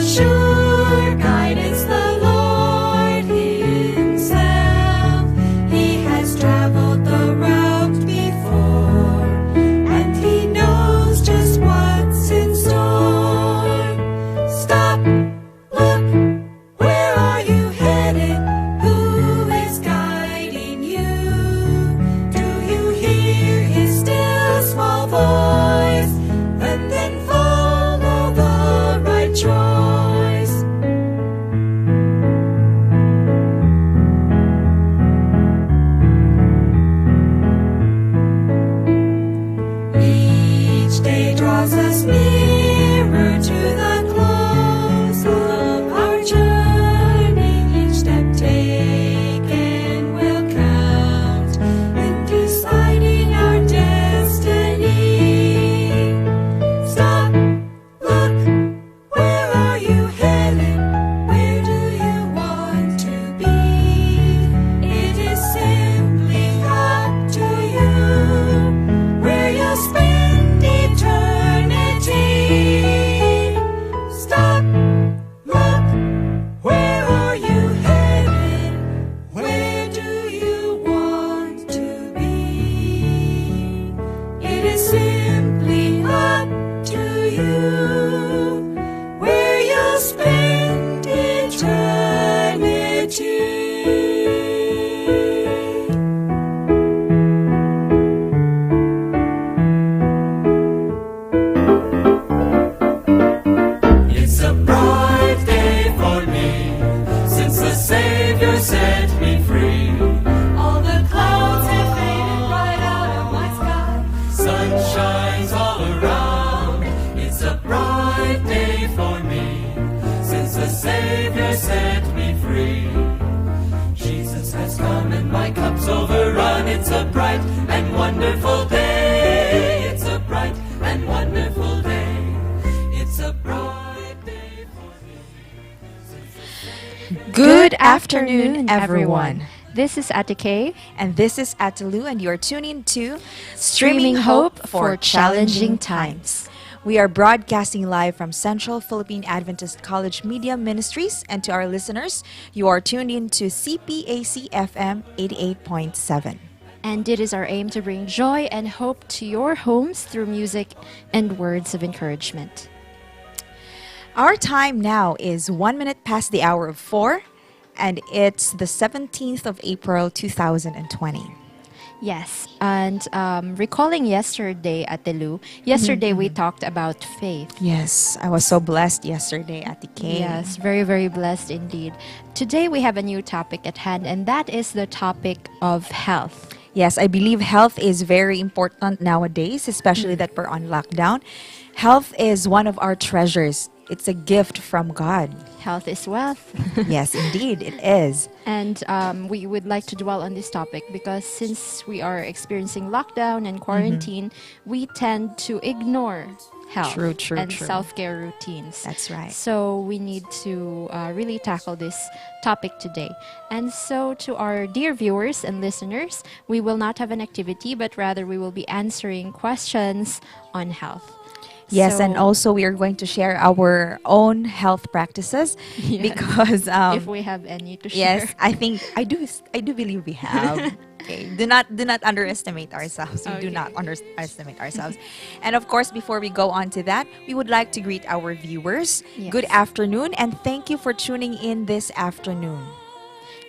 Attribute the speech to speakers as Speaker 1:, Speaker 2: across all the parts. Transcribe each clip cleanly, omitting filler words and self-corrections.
Speaker 1: sure guidance, the Lord Himself. He has traveled the route before, and He knows just what's in store. Stop, look, where are you headed? Who is guiding you? Do you hear His still small voice? And then follow the right choice. Each day draws us nearer to the close of our journey. Each step taken will count in deciding our destiny. Stop, look, where are you headed? Where do you want to be? It is simply up to you, where you'll spend eternity. Stop, look, where are you headed? Where do you want to be? It is simply up to you, where you'll spend eternity. It's a bright day for me, since the Savior set me free. All the clouds have faded right out of my sky. Sun shines all around. It's a bright day for me, since the Savior set me free. Jesus has come and my cup's overrun. It's a bright and wonderful day. It's a bright and wonderful day. It's a bright day for me.
Speaker 2: Good afternoon, everyone.
Speaker 3: This is Ate Kay.
Speaker 2: And this is Atalu, and you're tuning to
Speaker 3: Streaming Hope for Challenging Times.
Speaker 2: We are broadcasting live from Central Philippine Adventist College Media Ministries, and to our listeners, you are tuned in to CPAC FM 88.7.
Speaker 3: And it is our aim to bring joy and hope to your homes through music and words of encouragement.
Speaker 2: Our time now is 1 minute past the hour of 4, and it's the 17th of April 2020.
Speaker 3: Yes, and recalling yesterday at the Lu, we talked about faith.
Speaker 2: Yes, I was so blessed yesterday at the K.
Speaker 3: Yes, very, very blessed indeed. Today we have a new topic at hand, and that is the topic of health.
Speaker 2: Yes, I believe health is very important nowadays, especially that we're on lockdown. Health is one of our treasures. It's a gift from God.
Speaker 3: Health is wealth.
Speaker 2: Yes, indeed, it is.
Speaker 3: And we would like to dwell on this topic because since we are experiencing lockdown and quarantine, we tend to ignore health and self-care routines.
Speaker 2: That's right.
Speaker 3: So we need to really tackle this topic today. And so to our dear viewers and listeners, we will not have an activity, but rather we will be answering questions on health.
Speaker 2: Yes,
Speaker 3: So-
Speaker 2: and also we are going to share our own health practices
Speaker 3: Yes.
Speaker 2: because
Speaker 3: if we have any to share.
Speaker 2: yes, I do believe we have. Okay, do not underestimate ourselves. We do
Speaker 3: Okay.
Speaker 2: not underestimate ourselves. And of course, before we go on to that, we would like to greet our viewers.
Speaker 3: Yes.
Speaker 2: Good afternoon, and thank you for tuning in this afternoon.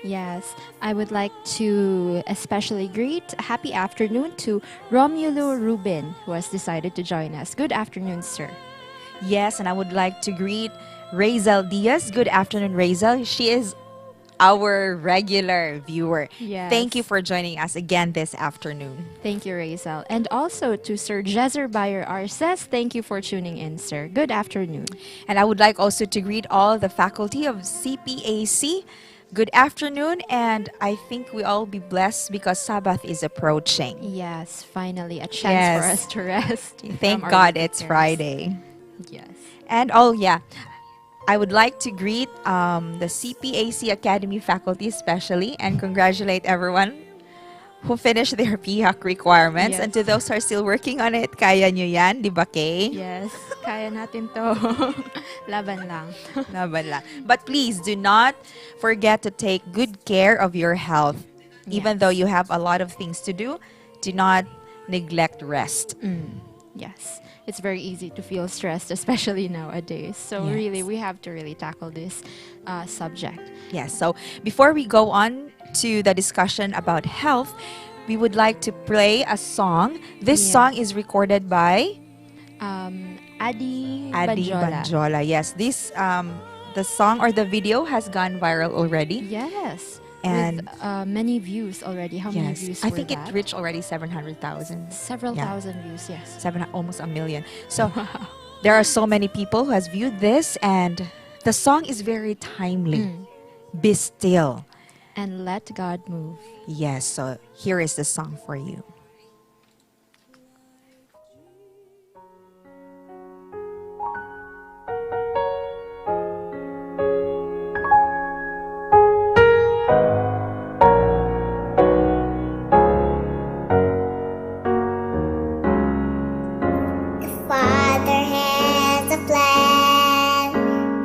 Speaker 3: Yes, I would like to especially greet a happy afternoon to Romulo Rubin, who has decided to join us. Good afternoon, sir.
Speaker 2: Yes, and I would like to greet Razel Diaz. Good afternoon, Razel. She is our regular viewer.
Speaker 3: Yes.
Speaker 2: Thank you for joining us again this afternoon.
Speaker 3: Thank you, Razel. And also to Sir Jezer Bayer Arces, thank you for tuning in, sir. Good afternoon.
Speaker 2: And I would like also to greet all the faculty of CPAC. Good afternoon, and I think we all be blessed because Sabbath is approaching.
Speaker 3: Yes, finally a chance for
Speaker 2: Yes.
Speaker 3: us to rest.
Speaker 2: Thank
Speaker 3: from our
Speaker 2: God
Speaker 3: weekend
Speaker 2: it's
Speaker 3: cares.
Speaker 2: Friday.
Speaker 3: Yes.
Speaker 2: And oh yeah, I would like to greet the CPAC Academy faculty especially and congratulate everyone who finished their PHAC requirements.
Speaker 3: Yes.
Speaker 2: And to those who are still working on it, kaya nyo yan, di ba, Kay?
Speaker 3: Yes. Kaya natin to. Laban lang.
Speaker 2: Laban lang. But please do not forget to take good care of your health. Even though you have a lot of things to do not neglect rest.
Speaker 3: Yes. It's very easy to feel stressed, especially nowadays. So
Speaker 2: Yes.
Speaker 3: really, we have to really tackle this subject.
Speaker 2: Yes. So before we go on to the discussion about health, we would like to play a song. This
Speaker 3: Yeah.
Speaker 2: song is recorded by
Speaker 3: Adi
Speaker 2: Adi
Speaker 3: Banjola.
Speaker 2: Banjola. Yes. This the song or the video has gone viral already.
Speaker 3: Yes.
Speaker 2: And-
Speaker 3: with many views already. How many
Speaker 2: Yes.
Speaker 3: views
Speaker 2: I
Speaker 3: were
Speaker 2: think
Speaker 3: that?
Speaker 2: it reached already 700,000.
Speaker 3: Several
Speaker 2: Yeah.
Speaker 3: thousand views, yes.
Speaker 2: Almost a million. So there are so many people who has viewed this, and the song is very timely. Be still.
Speaker 3: And let God move.
Speaker 2: Yes, so here is the song for you.
Speaker 4: The Father has a plan,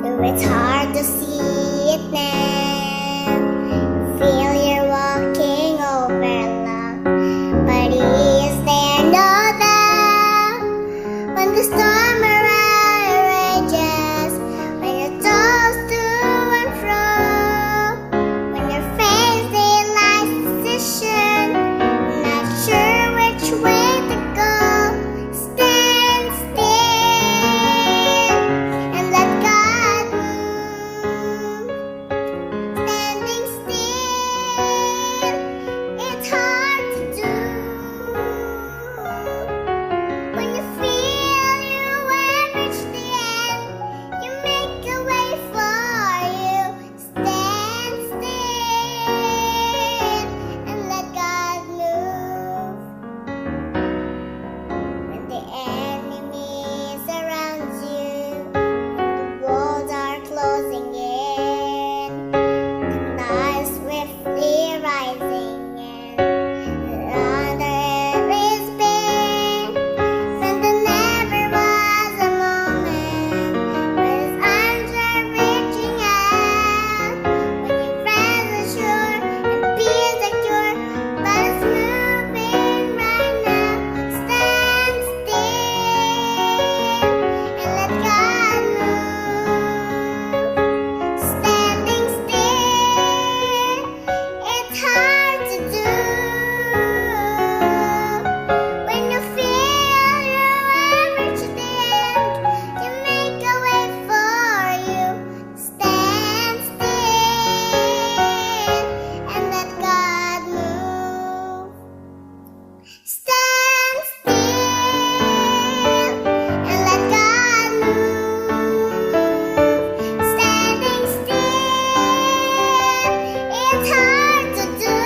Speaker 4: though it's hard to see it now. Feel you're walking over love, but He is there, no doubt. When the storm rages, when you're tossed to and fro, when you're faced with life's decision, not sure which way to go. Stand still and let God move. Standing still, it's hard to do. When you feel you have reached the end, you make a way for you. Stand still and let God move. When the enemy surrounds you, when the walls are closing in, the clouds swiftly rising in, under is been, when there never was a moment when His arms are reaching out, when your presence sure and peace secure, but it's moving right now. Stand still and let God move. Standing still, it's hard to do. When you feel you have reached the end, you make a way for you. Stand still and let God move. Stand still and let God move. Standing still, it's hard to do.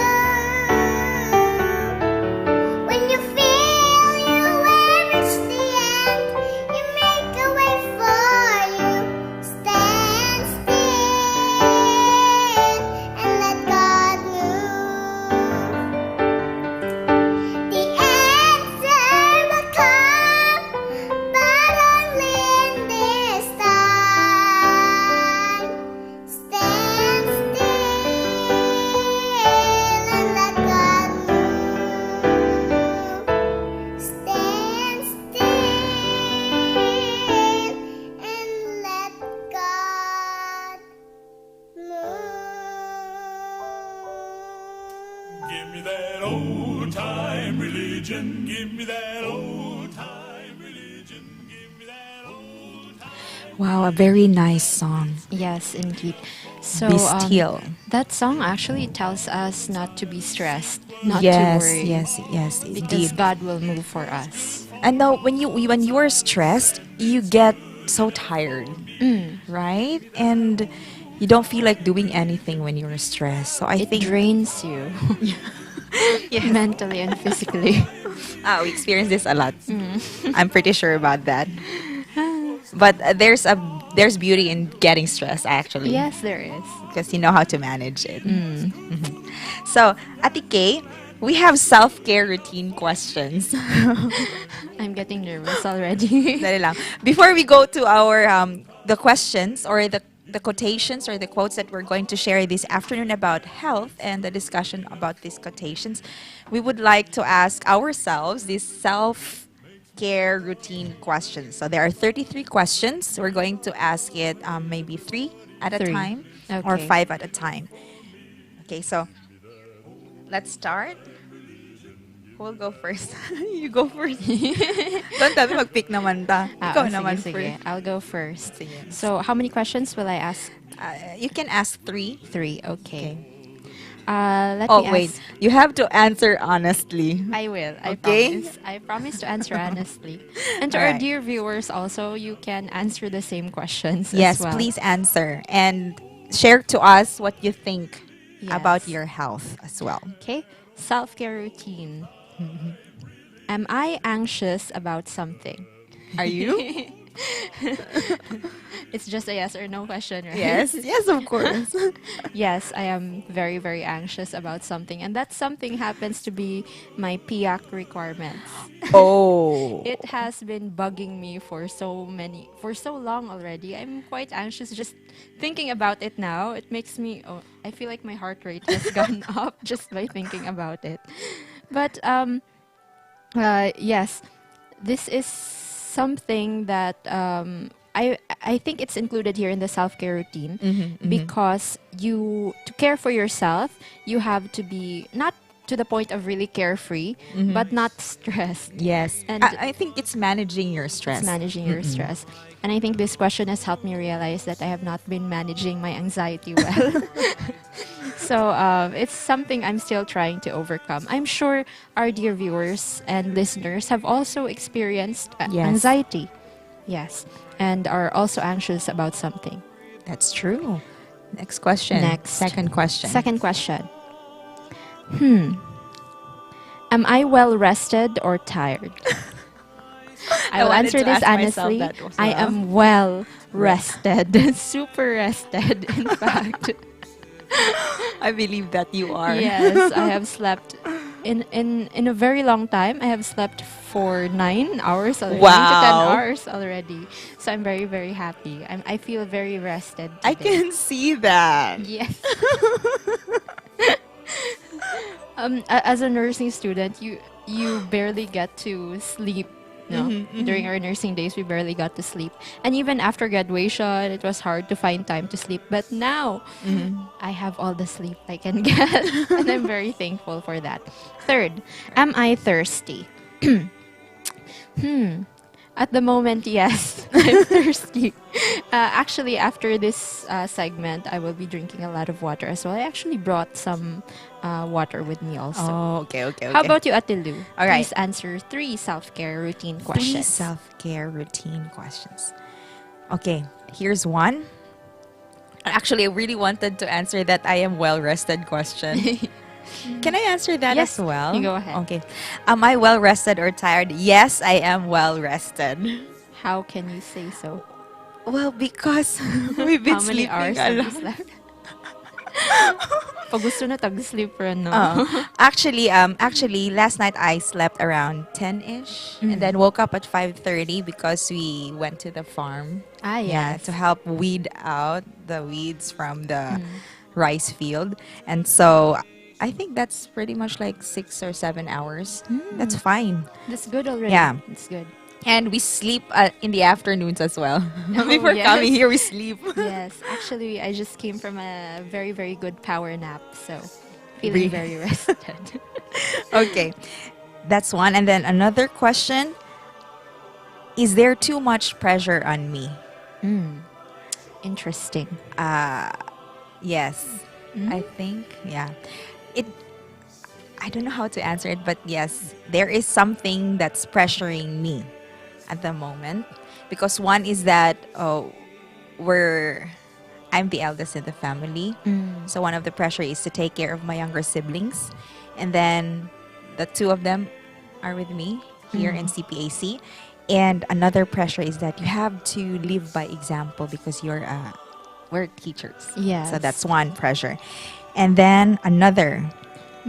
Speaker 4: When you feel you have reached the end, you make a way for you. Stand still and let God move. The answer will come, but only in this time. Stand still and let God move. Stand still and let God move.
Speaker 1: Give me that old time religion. Give me that old time religion. Give me that old time.
Speaker 2: Wow, a very nice song.
Speaker 3: Yes, indeed. So
Speaker 2: Be still.
Speaker 3: that song actually tells us not to be stressed, not
Speaker 2: yes,
Speaker 3: to worry.
Speaker 2: yes, yes,
Speaker 3: Because
Speaker 2: indeed.
Speaker 3: God will move for us.
Speaker 2: And now, when you are stressed, you get so tired, right? And you don't feel like doing anything when you're stressed. So I
Speaker 3: It
Speaker 2: think
Speaker 3: drains you mentally and physically.
Speaker 2: we experience this a lot. I'm pretty sure about that. But there's beauty in getting stressed, actually.
Speaker 3: Yes, there is.
Speaker 2: Because you know how to manage it. Mhm. So, Ate Kay, We have self-care routine questions.
Speaker 3: I'm getting nervous already.
Speaker 2: Dali lang. Before we go to our the questions or the quotations or the quotes that we're going to share this afternoon about health and the discussion about these quotations, we would like to ask ourselves these self-care routine questions. So there are 33 questions. We're going to ask it maybe 3 at a
Speaker 3: Three.
Speaker 2: time or
Speaker 3: Okay.
Speaker 2: 5 at a time. Okay, so let's start. Who will go first? You go first. Don't tell me mag-pick naman ta. Ikaw
Speaker 3: sige,
Speaker 2: naman
Speaker 3: sige.
Speaker 2: first.
Speaker 3: I'll go first.
Speaker 2: Sige.
Speaker 3: So, how many questions will I ask?
Speaker 2: You can ask 3.
Speaker 3: 3. Okay. Let
Speaker 2: Oh,
Speaker 3: me
Speaker 2: wait.
Speaker 3: ask.
Speaker 2: You have to answer honestly.
Speaker 3: I will. I
Speaker 2: Okay.
Speaker 3: promise. I promise to answer honestly. And to our
Speaker 2: Alright.
Speaker 3: dear viewers also, you can answer the same questions
Speaker 2: Yes,
Speaker 3: as well.
Speaker 2: please answer. And share to us what you think about
Speaker 3: Yes.
Speaker 2: your health as well.
Speaker 3: Okay. Self-care routine. Am I anxious about something?
Speaker 2: Are you?
Speaker 3: It's just a yes or no question, right?
Speaker 2: Yes. Yes, of course.
Speaker 3: Yes, I am very, very anxious about something. And that something happens to be my PIAC requirements.
Speaker 2: Oh.
Speaker 3: It has been bugging me for so long already. I'm quite anxious just thinking about it now. It makes me, I feel like my heart rate has gone up just by thinking about it. But yes, this is something that I think it's included here in the self-care routine because to care for yourself, you have to be not to the point of really carefree, but not stressed.
Speaker 2: Yes.
Speaker 3: And
Speaker 2: I think it's managing your stress.
Speaker 3: It's managing your stress. And I think this question has helped me realize that I have not been managing my anxiety well. So it's something I'm still trying to overcome. I'm sure our dear viewers and listeners have also experienced
Speaker 2: Yes.
Speaker 3: anxiety. Yes. And are also anxious about something.
Speaker 2: That's true. Next question.
Speaker 3: Next.
Speaker 2: Second question.
Speaker 3: Second question. Am I well rested or tired? I will
Speaker 2: wanted
Speaker 3: answer
Speaker 2: to
Speaker 3: this
Speaker 2: ask myself
Speaker 3: honestly.
Speaker 2: that as
Speaker 3: I
Speaker 2: well.
Speaker 3: am well rested. Super rested, in fact.
Speaker 2: I believe that you are.
Speaker 3: Yes, I have slept in a very long time. I have slept for 9 hours already. 9 to 10
Speaker 2: Wow.
Speaker 3: hours already. So I'm very, very happy. I feel very rested
Speaker 2: I
Speaker 3: today.
Speaker 2: can see that.
Speaker 3: Yes. As a nursing student, you barely get to sleep. No, during our nursing days, we barely got to sleep, and even after graduation, it was hard to find time to sleep. But now, I have all the sleep I can get, and I'm very thankful for that. Third, am I thirsty? At the moment, yes, I'm thirsty. Actually, after this segment, I will be drinking a lot of water as well. I actually brought some water with me also.
Speaker 2: Oh, okay.
Speaker 3: How about you, Atilu?
Speaker 2: All right.
Speaker 3: Please answer 3 self-care routine
Speaker 2: 3
Speaker 3: questions.
Speaker 2: self-care routine questions. Okay, here's one. Actually, I really wanted to answer that I am well rested question. Can I answer that
Speaker 3: Yes,
Speaker 2: as well?
Speaker 3: you go ahead.
Speaker 2: Okay. Am I well rested or tired? Yes, I am well rested.
Speaker 3: How can you say so?
Speaker 2: Well, because we've been
Speaker 3: How many
Speaker 2: sleeping
Speaker 3: hours
Speaker 2: a
Speaker 3: have you
Speaker 2: lot.
Speaker 3: slept? Pag gusto na tag-sleep rin, no?
Speaker 2: Actually, last night I slept around 10-ish and then woke up at 5:30 because we went to the farm. Yeah,
Speaker 3: Yes.
Speaker 2: to help weed out the weeds from the rice field. And so I think that's pretty much like 6 or 7 hours. That's fine.
Speaker 3: That's good already.
Speaker 2: Yeah.
Speaker 3: That's good.
Speaker 2: And we sleep in the afternoons as well.
Speaker 3: Oh,
Speaker 2: Before
Speaker 3: yes.
Speaker 2: coming here, we sleep.
Speaker 3: Yes, actually, I just came from a very, very good power nap, so feeling very rested.
Speaker 2: Okay, that's one. And then another question: is there too much pressure on me?
Speaker 3: Interesting.
Speaker 2: Yes, I think. Yeah, I don't know how to answer it, but yes, there is something that's pressuring me at the moment because one is that I'm the eldest in the family, so one of the pressure is to take care of my younger siblings, and then the 2 of them are with me here in CPAC, and another pressure is that you have to live by example because we're teachers.
Speaker 3: Yes.
Speaker 2: So that's one pressure, and then another.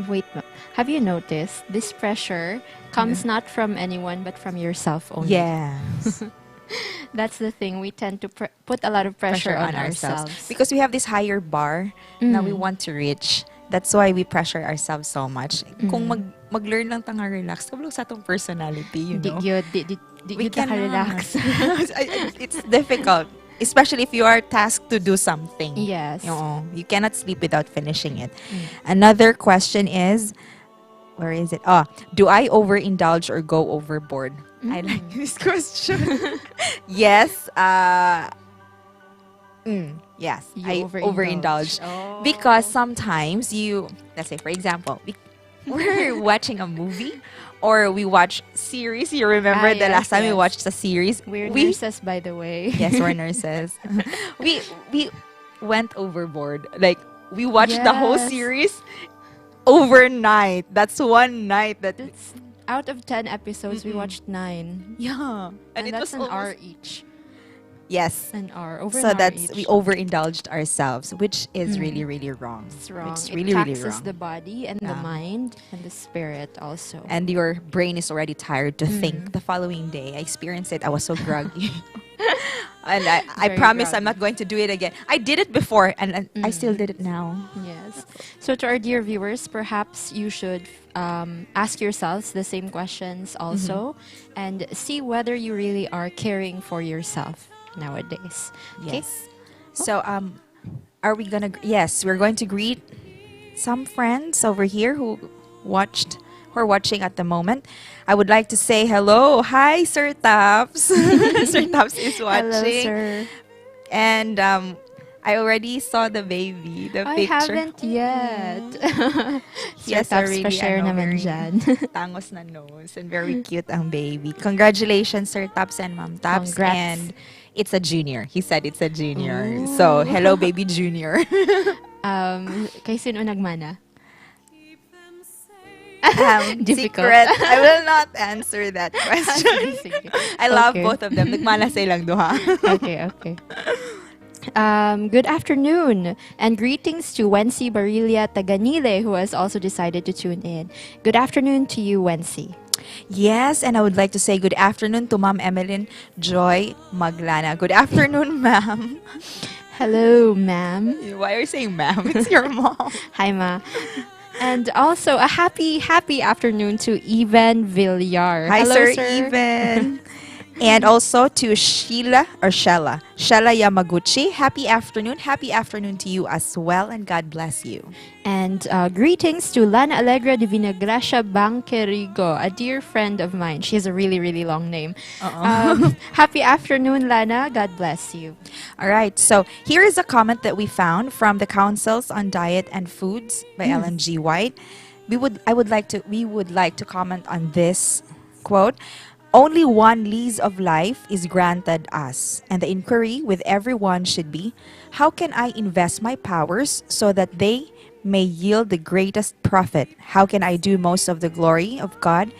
Speaker 3: Wait, have you noticed this pressure comes not from anyone but from yourself only?
Speaker 2: Yes.
Speaker 3: That's the thing. We tend to put a lot of pressure on ourselves.
Speaker 2: because we have this higher bar na we want to reach. That's why we pressure ourselves so much. Kung mag-learn lang tanga relax, kabalo sa atong personality, you know.
Speaker 3: Di
Speaker 2: We
Speaker 3: yun naka-relax.
Speaker 2: It's difficult, especially if you are tasked to do something.
Speaker 3: Yes.
Speaker 2: You cannot sleep without finishing it. Another question is, where is it? Do I overindulge or go overboard? I like this question. Yes. Yes,
Speaker 3: You
Speaker 2: I overindulge.
Speaker 3: Oh.
Speaker 2: Because sometimes let's say, for example, we're watching a movie or we watch series. You remember the last time we
Speaker 3: yes.
Speaker 2: watched a series?
Speaker 3: We're nurses, by the way.
Speaker 2: Yes, we're nurses. we went overboard. Like, we watched the whole
Speaker 3: Yes.
Speaker 2: series overnight. That's one night that...
Speaker 3: That's out of 10 episodes, we watched 9.
Speaker 2: Yeah.
Speaker 3: And
Speaker 2: it
Speaker 3: that's
Speaker 2: was
Speaker 3: an hour
Speaker 2: almost-
Speaker 3: each.
Speaker 2: Yes.
Speaker 3: An hour. Over
Speaker 2: So
Speaker 3: an hour
Speaker 2: that's,
Speaker 3: each.
Speaker 2: we overindulged ourselves, which is really, really wrong.
Speaker 3: It's wrong.
Speaker 2: It's
Speaker 3: It
Speaker 2: really, really
Speaker 3: taxes
Speaker 2: wrong.
Speaker 3: the body and the
Speaker 2: Yeah.
Speaker 3: mind and the spirit also.
Speaker 2: And your brain is already tired to think the following day. I experienced it. I was so groggy. And I
Speaker 3: Very
Speaker 2: promise I'm
Speaker 3: groggy.
Speaker 2: not going to do it again. I did it before and I still did it now.
Speaker 3: Yes. So to our dear viewers, perhaps you should ask yourselves the same questions also and see whether you really are caring for yourself nowadays. Okay?
Speaker 2: Yes. So are we gonna? Yes, we're going to greet some friends over here who are watching at the moment. I would like to say hello. Hi, Sir Taps. Sir Taps is watching.
Speaker 3: Hello, sir.
Speaker 2: And I already saw the baby, the
Speaker 3: I
Speaker 2: picture.
Speaker 3: haven't yet.
Speaker 2: He has
Speaker 3: Sir
Speaker 2: a
Speaker 3: Taps,
Speaker 2: really,
Speaker 3: pa-share naman
Speaker 2: very
Speaker 3: dyan.
Speaker 2: tangos na nose and very cute ang baby. Congratulations, Sir Taps and Ma'am Taps.
Speaker 3: Congrats.
Speaker 2: And it's a junior. He said it's a junior. So, hello, baby junior.
Speaker 3: Kay sino nagmana? Difficult.
Speaker 2: Secret. I will not answer that question.
Speaker 3: Sige.
Speaker 2: I love
Speaker 3: Okay.
Speaker 2: both of them. Nagmana silang duha.
Speaker 3: Okay. Good afternoon and greetings to Wency Barilia Taganile, who has also decided to tune in. Good afternoon to you, Wency.
Speaker 2: Yes, and I would like to say good afternoon to Ma'am Emeline Joy Maglana. Good afternoon, ma'am.
Speaker 3: Hello, ma'am.
Speaker 2: Why are you saying ma'am? It's your mom.
Speaker 3: Hi, ma. And also a happy afternoon to Evan Villar.
Speaker 2: Hi,
Speaker 3: Hello,
Speaker 2: Sir Even. And also to Shella Yamaguchi. Happy afternoon to you as well, and God bless you.
Speaker 3: And greetings to Lana Allegra Divina Gracia Banquerigo, a dear friend of mine. She has a really, really long name. Happy afternoon, Lana. God bless you.
Speaker 2: All right, so here is a comment that we found from the Councils on Diet and Foods by Ellen G. White. We would like to comment on this quote. Only one lease of life is granted us, and the inquiry with everyone should be, how can I invest my powers so that they may yield the greatest profit? How can I do most of the glory of God,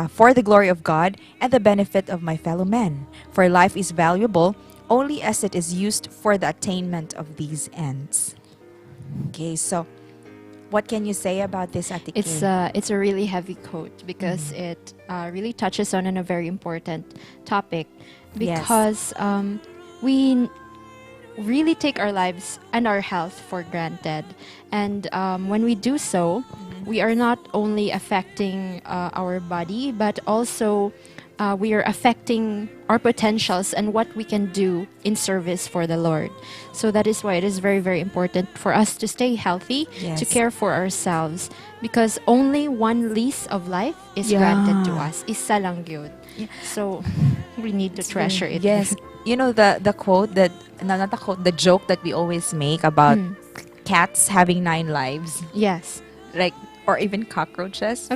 Speaker 2: for the glory of God and the benefit of my fellow men? For life is valuable only as it is used for the attainment of these ends. Okay, so what can you say about this, Ate
Speaker 3: It's a really heavy quote because it really touches on a very important topic
Speaker 2: Yes.
Speaker 3: because we really take our lives and our health for granted, and when we do so, we are not only affecting our body but also we are affecting our potentials and what we can do in service for the Lord. So that is why it is very, very important for us to stay healthy, to
Speaker 2: Yes.
Speaker 3: care for ourselves, because only one lease of life is granted to us. Isa lang yun. So we need to treasure it.
Speaker 2: Yes. You know the quote that, no, not the quote, the joke that we always make about cats having 9 lives,
Speaker 3: Yes.
Speaker 2: like, or even cockroaches.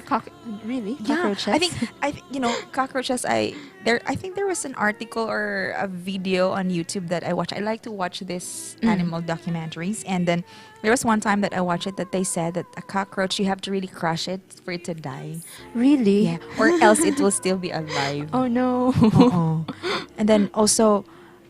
Speaker 3: Really?
Speaker 2: Yeah,
Speaker 3: Cockroaches?
Speaker 2: I think cockroaches. I think there was an article or a video on YouTube that I watched. I like to watch this animal documentaries, and then there was one time that I watched it that they said that a cockroach, you have to really crush it for it to die.
Speaker 3: Really?
Speaker 2: Yeah, or else it will still be alive.
Speaker 3: Oh no.
Speaker 2: Oo. And then also,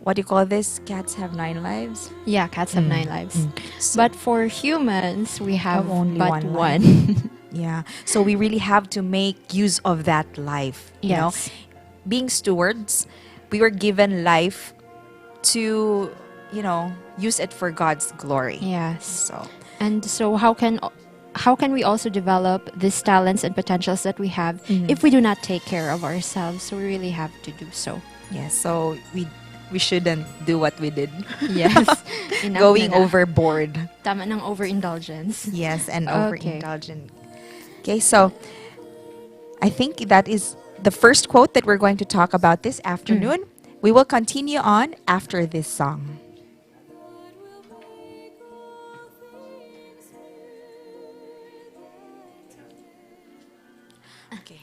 Speaker 2: what do you call this? Cats have 9 lives.
Speaker 3: Yeah, cats have 9 lives.
Speaker 2: So-
Speaker 3: But for humans, we have
Speaker 2: only
Speaker 3: but
Speaker 2: one
Speaker 3: one.
Speaker 2: life. Yeah. So we really have to make use of that life. You know,
Speaker 3: Yes.
Speaker 2: being stewards, we were given life to, use it for God's glory.
Speaker 3: Yes.
Speaker 2: So,
Speaker 3: And so how can we also develop these talents and potentials that we have if we do not take care of ourselves? So we really have to do so.
Speaker 2: yeah. So we shouldn't do what we did.
Speaker 3: Yes. Enough
Speaker 2: Going
Speaker 3: na na.
Speaker 2: overboard.
Speaker 3: Tama ng overindulgence.
Speaker 2: Yes, and
Speaker 3: Okay.
Speaker 2: overindulgent. Okay, so I think that is the first quote that we're going to talk about this afternoon. We will continue on after this song. Okay.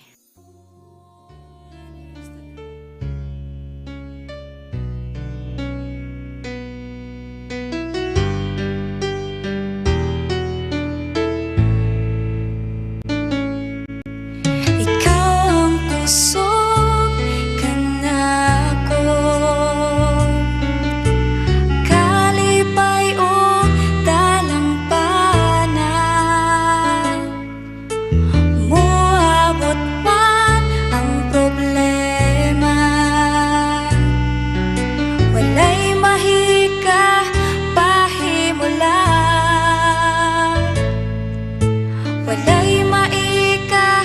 Speaker 1: Ikaw ang kusog kanako, kalipay o dalampanan. Moabot man ang problema, walay mahika pahimulan. Walay maika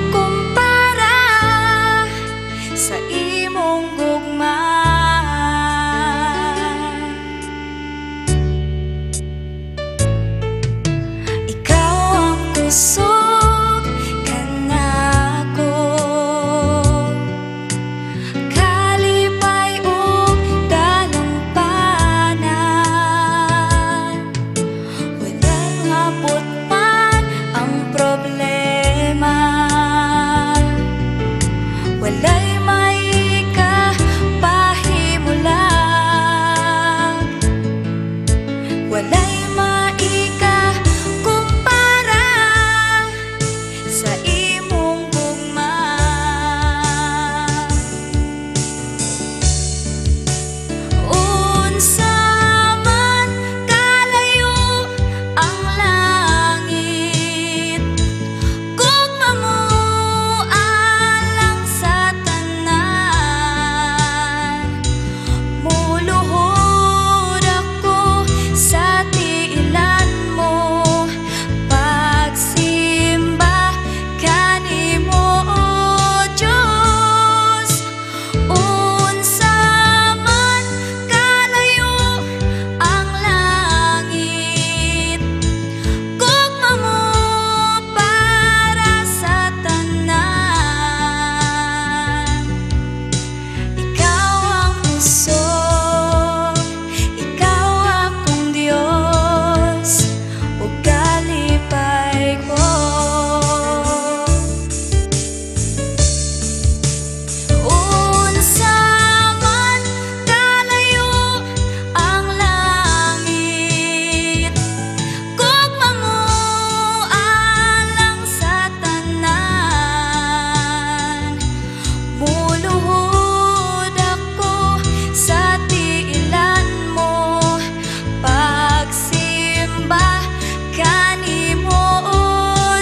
Speaker 1: kumpara sa imong gugma. Ikaw ang kusog kanako, kalipay ug dalampanan. Walang abot man ang problema, walay maika pahimulan. Walay maika kumpara sa imong gugma. Unsa man kalayo ang langit, gugma mo alang sa tanan. Muluhod ako sa tiilan mo, pagsimba kanimo o Diyos. Unsa man kalayo ang langit, gugma mo para sa tanan. Ikaw ang puso, ikaw akong Diyos, ug kalipay ko. Unsa man kalayo ang langit, gugma mo alang sa tanan. Muluhod ako sa tiilan mo, pagsimba kanimo o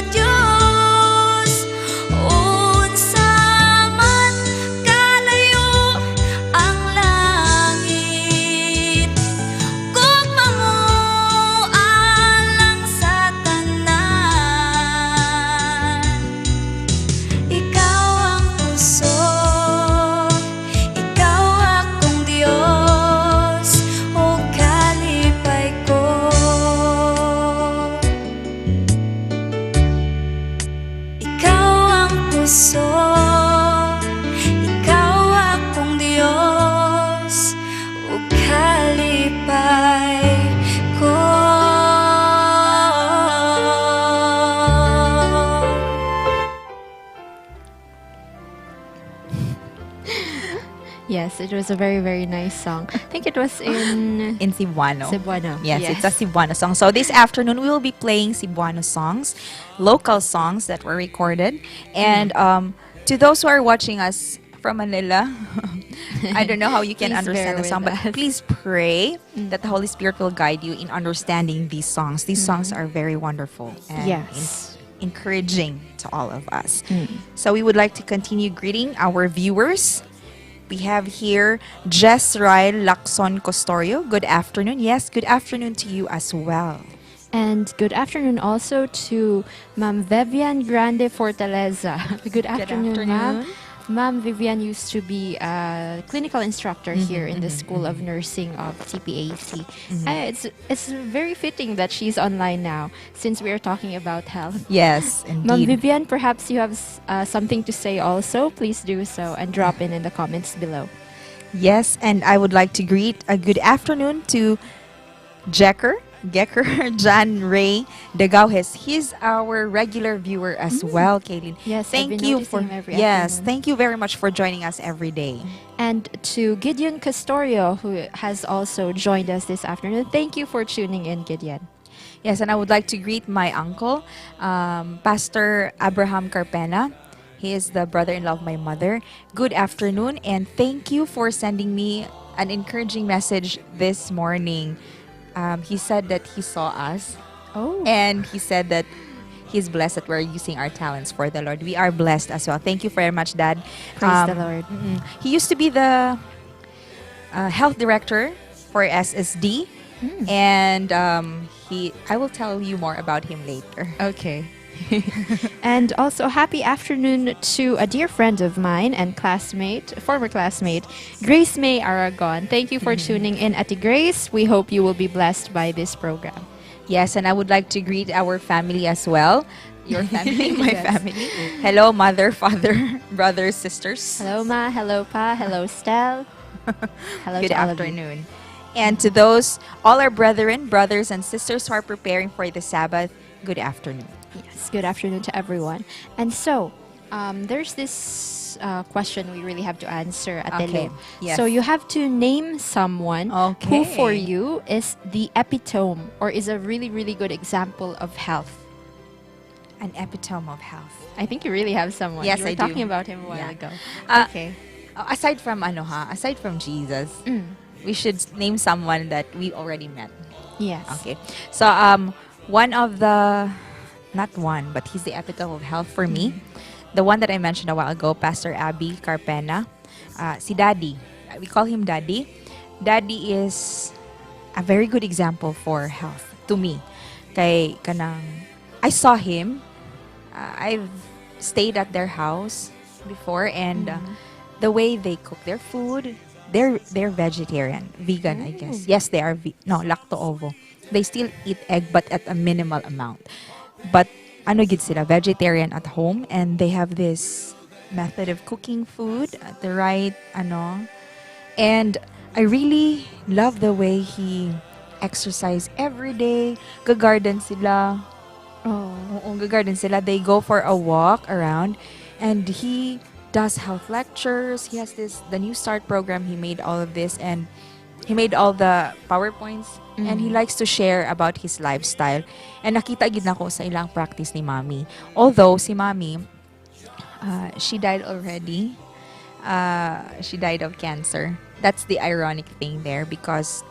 Speaker 1: Diyos. Unsa man kalayo ang langit, gugma mo alang sa tanan. Ikaw ang puso, ikaw akong Diyos, o kalipay ko. Ikaw ang puso, ikaw akong Diyos, o kalipay ko.
Speaker 3: Yes, it was a very, very nice song. I think it was in
Speaker 2: In Cebuano.
Speaker 3: Cebuano.
Speaker 2: Yes, it's a Cebuano song. So this afternoon we will be playing Cebuano songs, local songs that were recorded. And to those who are watching us from Manila, I don't know how you can
Speaker 3: Please
Speaker 2: understand
Speaker 3: bear
Speaker 2: the song,
Speaker 3: with
Speaker 2: but
Speaker 3: us.
Speaker 2: please pray that the Holy Spirit will guide you in understanding these songs. These songs are very wonderful and
Speaker 3: Yes.
Speaker 2: encouraging to all of us. So we would like to continue greeting our viewers. We have here Jess Ryle Lacson Costorio. Good afternoon. Yes, good afternoon to you as well.
Speaker 3: And good afternoon also to Ma'am Vivian Grande Fortaleza. Good afternoon, ma'am.
Speaker 2: afternoon.
Speaker 3: Ma'am Vivian used to be a clinical instructor here in the School of Nursing of TPAC. It's very fitting that she's online now since we are talking about health.
Speaker 2: Yes,
Speaker 3: Ma'am
Speaker 2: indeed.
Speaker 3: Vivian, perhaps you have something to say also. Please do so and drop in the comments below.
Speaker 2: Yes, and I would like to greet a good afternoon to Gecker John Ray Degauhes. He's our regular viewer as well, Kaylin.
Speaker 3: Yes, I've
Speaker 2: thank
Speaker 3: been
Speaker 2: you
Speaker 3: noticing
Speaker 2: for
Speaker 3: him every
Speaker 2: yes,
Speaker 3: afternoon.
Speaker 2: thank you very much for joining us every day.
Speaker 3: And to Gideon Castorio, who has also joined us this afternoon. Thank you for tuning in, Gideon.
Speaker 2: Yes, and I would like to greet my uncle, Pastor Abraham Carpena. He is the brother-in-law of my mother. Good afternoon, and thank you for sending me an encouraging message this morning. He said that he saw us,
Speaker 3: Oh.
Speaker 2: and he said that he's blessed that we're using our talents for the Lord. We are blessed as well. Thank you very much, Dad.
Speaker 3: Praise the Lord.
Speaker 2: He used to be the health director for SSD, and I will tell you more about him later.
Speaker 3: Okay. And also, happy afternoon to a dear friend of mine and former classmate, Grace May Aragon. Thank you for tuning in, Ate Grace. We hope you will be blessed by this program.
Speaker 2: Yes, and I would like to greet our family as well. Your family, my
Speaker 3: Yes.
Speaker 2: family. Hello, mother, father, brothers, sisters.
Speaker 3: Hello, Ma. Hello, Pa. Hello, Stel. Hello
Speaker 2: Good
Speaker 3: to all of you.
Speaker 2: afternoon. And to those, all our brethren, brothers, and sisters who are preparing for the Sabbath, good afternoon.
Speaker 3: Yes, good afternoon to everyone. And so, there's this question we really have to answer, Ate
Speaker 2: Okay,
Speaker 3: Lo.
Speaker 2: yes.
Speaker 3: So you have to name someone who for you is the epitome or is a really, really good example of health.
Speaker 2: An epitome of health.
Speaker 3: I think you really have someone.
Speaker 2: Yes,
Speaker 3: you were
Speaker 2: I do.
Speaker 3: talking about him a while
Speaker 2: Yeah.
Speaker 3: ago.
Speaker 2: Uh,
Speaker 3: Okay.
Speaker 2: Aside from aside from Jesus, we should name someone that we already met.
Speaker 3: Yes.
Speaker 2: Okay. So one of the not one, but he's the epitome of health for me. The one that I mentioned a while ago, Pastor Abby Carpena. Si Daddy. We call him Daddy. Daddy is a very good example for health to me. Kay kanang I saw him. I've stayed at their house before, and the way they cook their food, they're vegetarian, vegan, I guess. Yes, they are. No, lacto-ovo. They still eat egg, but at a minimal amount. But ano gid sila, vegetarian at home, and they have this method of cooking food at the right and I really love the way he exercise every day. Gagarden sila.
Speaker 3: Oh.
Speaker 2: Oo, gagarden sila. They go for a walk around, and he does health lectures. He has the New Start program. He made all of this, and he made all the PowerPoints, and he likes to share about his lifestyle. And nakita gid nako sa ilang practice ni Mommy. Although si Mommy, she died already. She died of cancer. That's the ironic thing there, because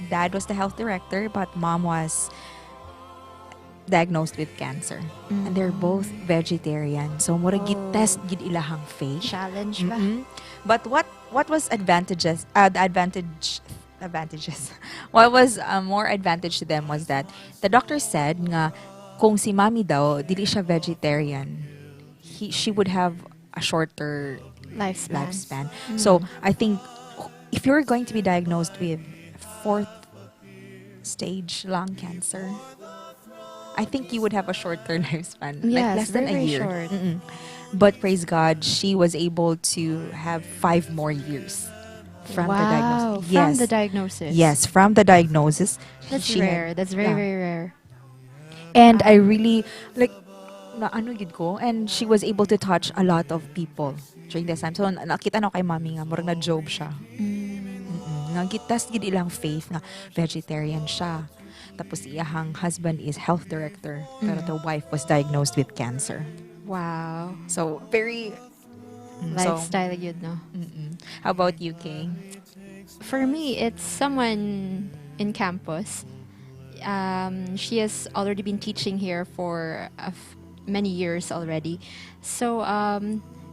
Speaker 2: Dad was the health director, but Mom was diagnosed with cancer. And they're both vegetarian. So mura gid test gid ilahang faith.
Speaker 3: Challenge ba?
Speaker 2: But what was advantages? What was more advantage to them was that the doctor said nga kung si Mommy daw dili siya vegetarian, she would have a shorter lifespan. So I think if you're going to be diagnosed with 4th stage lung cancer, I think you would have a shorter lifespan, like
Speaker 3: Yes,
Speaker 2: less than a
Speaker 3: very
Speaker 2: year.
Speaker 3: short.
Speaker 2: But praise God, she was able to have 5 more years from the
Speaker 3: Wow,
Speaker 2: diagnosis.
Speaker 3: from the diagnosis.
Speaker 2: Yes, from the diagnosis.
Speaker 3: That's
Speaker 2: she
Speaker 3: rare.
Speaker 2: had-
Speaker 3: That's very,
Speaker 2: yeah.
Speaker 3: very rare.
Speaker 2: And I really like na ano gid ko, and she was able to touch a lot of people during this time. So nakita na kay Mommy nga murag na job siya. Nga gitas gid ilang faith nga vegetarian siya. Tapos iyahang husband is health director, pero the wife was diagnosed with cancer.
Speaker 3: Wow.
Speaker 2: So very so,
Speaker 3: Lifestyle yun, no?
Speaker 2: how about you, Kay?
Speaker 3: For me, it's someone in campus. She has already been teaching here for many years already. So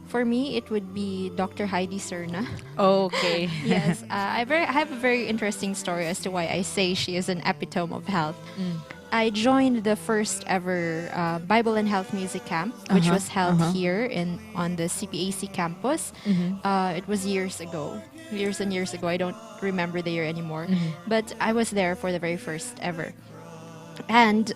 Speaker 3: for me, it would be Dr. Heidi Serna.
Speaker 2: Okay.
Speaker 3: Yes, I have a very interesting story as to why I say she is an epitome of health. I joined the first ever Bible and Health Music Camp, which was held here on the CPAC campus. It was years ago, years and years ago. I don't remember the year anymore, but I was there for the very first ever, and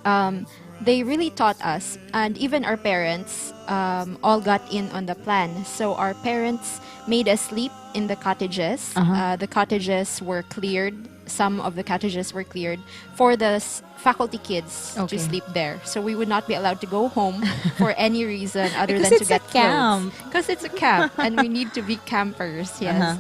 Speaker 3: they really taught us, and even our parents all got in on the plan. So our parents made us sleep in the cottages. The cottages were cleared. Some of the cottages were cleared for the faculty kids
Speaker 2: Okay.
Speaker 3: to sleep there. So we would not be allowed to go home for any reason other
Speaker 2: Because
Speaker 3: than to
Speaker 2: it's a
Speaker 3: get
Speaker 2: camp.
Speaker 3: Because it's a camp, and we need to be campers. Yes.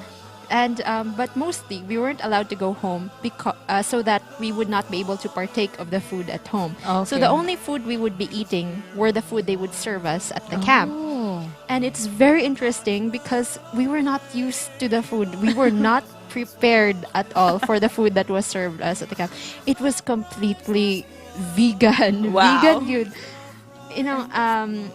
Speaker 3: And but mostly we weren't allowed to go home because so that we would not be able to partake of the food at home. So
Speaker 2: Okay.
Speaker 3: the only food we would be eating were the food they would serve us at the camp.
Speaker 2: Oh.
Speaker 3: And it's very interesting because we were not used to the food. We were not prepared at all for the food that was served us at the camp. It was completely vegan.
Speaker 2: Wow.
Speaker 3: Vegan food. You know,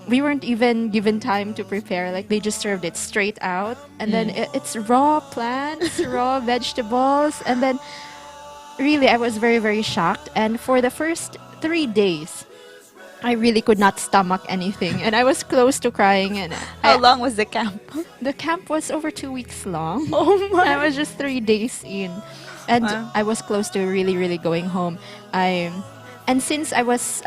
Speaker 3: we weren't even given time to prepare. Like, they just served it straight out. And then it's raw plants, raw vegetables. And then, really, I was very, very shocked. And for the first 3 days, I really could not stomach anything. And I was close to crying. And
Speaker 2: How long was the camp?
Speaker 3: the camp was over 2 weeks long.
Speaker 2: Oh my.
Speaker 3: I was just 3 days in. And
Speaker 2: Wow.
Speaker 3: I was close to really, really going home. And since I was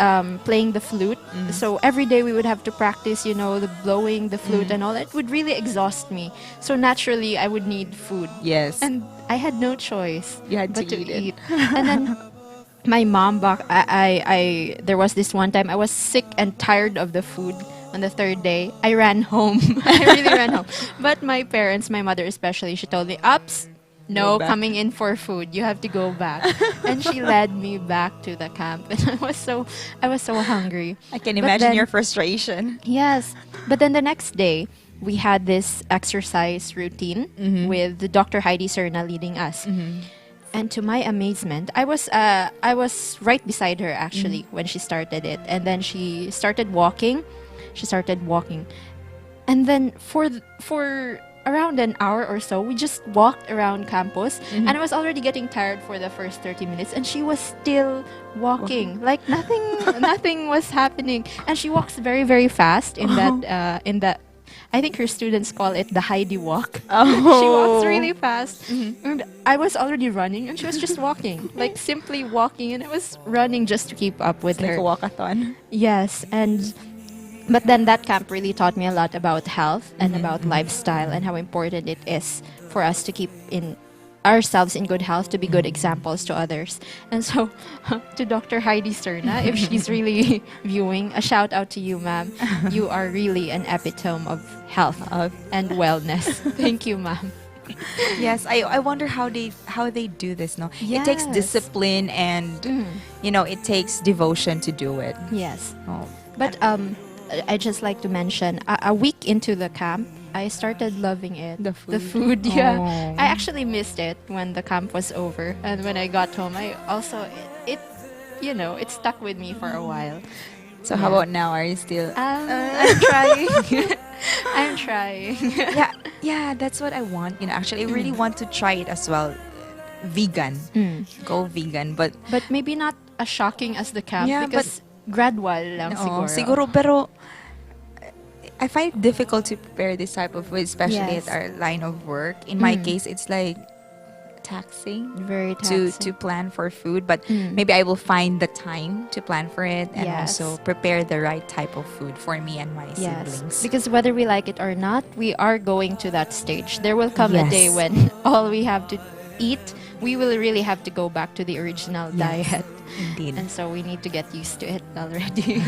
Speaker 3: playing the flute, so every day we would have to practice, you know, the blowing, the flute and all that. It would really exhaust me. So naturally, I would need food.
Speaker 2: Yes.
Speaker 3: And I had no choice
Speaker 2: You had
Speaker 3: but
Speaker 2: to eat it.
Speaker 3: And then my mom there was this one time I was sick and tired of the food. On the third day, I ran home. I really ran home. But my parents, my mother especially, she told me, "Ups, no,
Speaker 2: Go back."
Speaker 3: coming in for food. You have to go back." And she led me back to the camp, and I was so hungry.
Speaker 2: I can
Speaker 3: But
Speaker 2: imagine
Speaker 3: then-
Speaker 2: your frustration.
Speaker 3: Yes, but then the next day we had this exercise routine with Dr. Heidi Serna leading us. And to my amazement, I was right beside her actually when she started it, and then she started walking. And then for around an hour or so, we just walked around campus, and I was already getting tired for the first 30 minutes, and she was still walking like nothing was happening. And she walks very, very fast in that. I think her students call it the Heidi walk. She walks really fast. And I was already running, and she was just walking, like simply walking, and I was running just to keep up with
Speaker 2: Like
Speaker 3: her.
Speaker 2: a walkathon.
Speaker 3: Yes, but then that camp really taught me a lot about health and about lifestyle and how important it is for us to keep in ourselves in good health, to be good examples to others. And so, to Dr. Heidi Serna, if she's really viewing, a shout out to you, ma'am. You are really an epitome of health and wellness. Thank you, ma'am.
Speaker 2: Yes, I wonder how they do this. No, it takes
Speaker 3: Yes.
Speaker 2: discipline and you know, it takes devotion to do it.
Speaker 3: Yes.
Speaker 2: Oh.
Speaker 3: But I just like to mention, a week into the camp, I started loving it.
Speaker 2: The
Speaker 3: The
Speaker 2: food.
Speaker 3: food, yeah.
Speaker 2: Oh.
Speaker 3: I actually missed it when the camp was over, and when I got home, I also it stuck with me for a while.
Speaker 2: So how about now? Are you still?
Speaker 3: I'm trying. I'm trying.
Speaker 2: yeah, that's what I want. You know, actually, I really want to try it as well. Vegan, go vegan, but
Speaker 3: But maybe not as shocking as the camp,
Speaker 2: Yeah,
Speaker 3: because gradual lang
Speaker 2: Oo,
Speaker 3: siguro.
Speaker 2: siguro, pero I find it difficult to prepare this type of food, especially
Speaker 3: Yes.
Speaker 2: at our line of work. In my case, it's like taxing
Speaker 3: Very
Speaker 2: to
Speaker 3: taxing.
Speaker 2: plan for food, but maybe I will find the time to plan for it and
Speaker 3: Yes.
Speaker 2: also prepare the right type of food for me and my
Speaker 3: Yes,
Speaker 2: siblings.
Speaker 3: because whether we like it or not, we are going to that stage. There will come a day
Speaker 2: Yes.
Speaker 3: when all we have to eat, we will really have to go back to the original diet.
Speaker 2: Indeed.
Speaker 3: And so we need to get used to it already.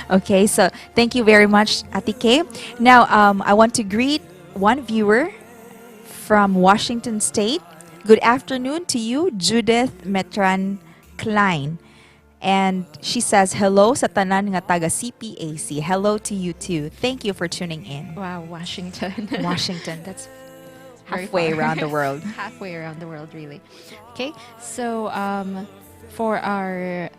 Speaker 2: Okay, so thank you very much, Atike. Now, I want to greet one viewer from Washington State. Good afternoon to you, Judith Metran Klein. And she says, hello sa tanan nga taga CPAC. Hello to you too. Thank you for tuning in.
Speaker 3: Wow, Washington.
Speaker 2: Washington, that's
Speaker 3: Very
Speaker 2: halfway
Speaker 3: far.
Speaker 2: around the world.
Speaker 3: Halfway around the world, really. Okay, so For our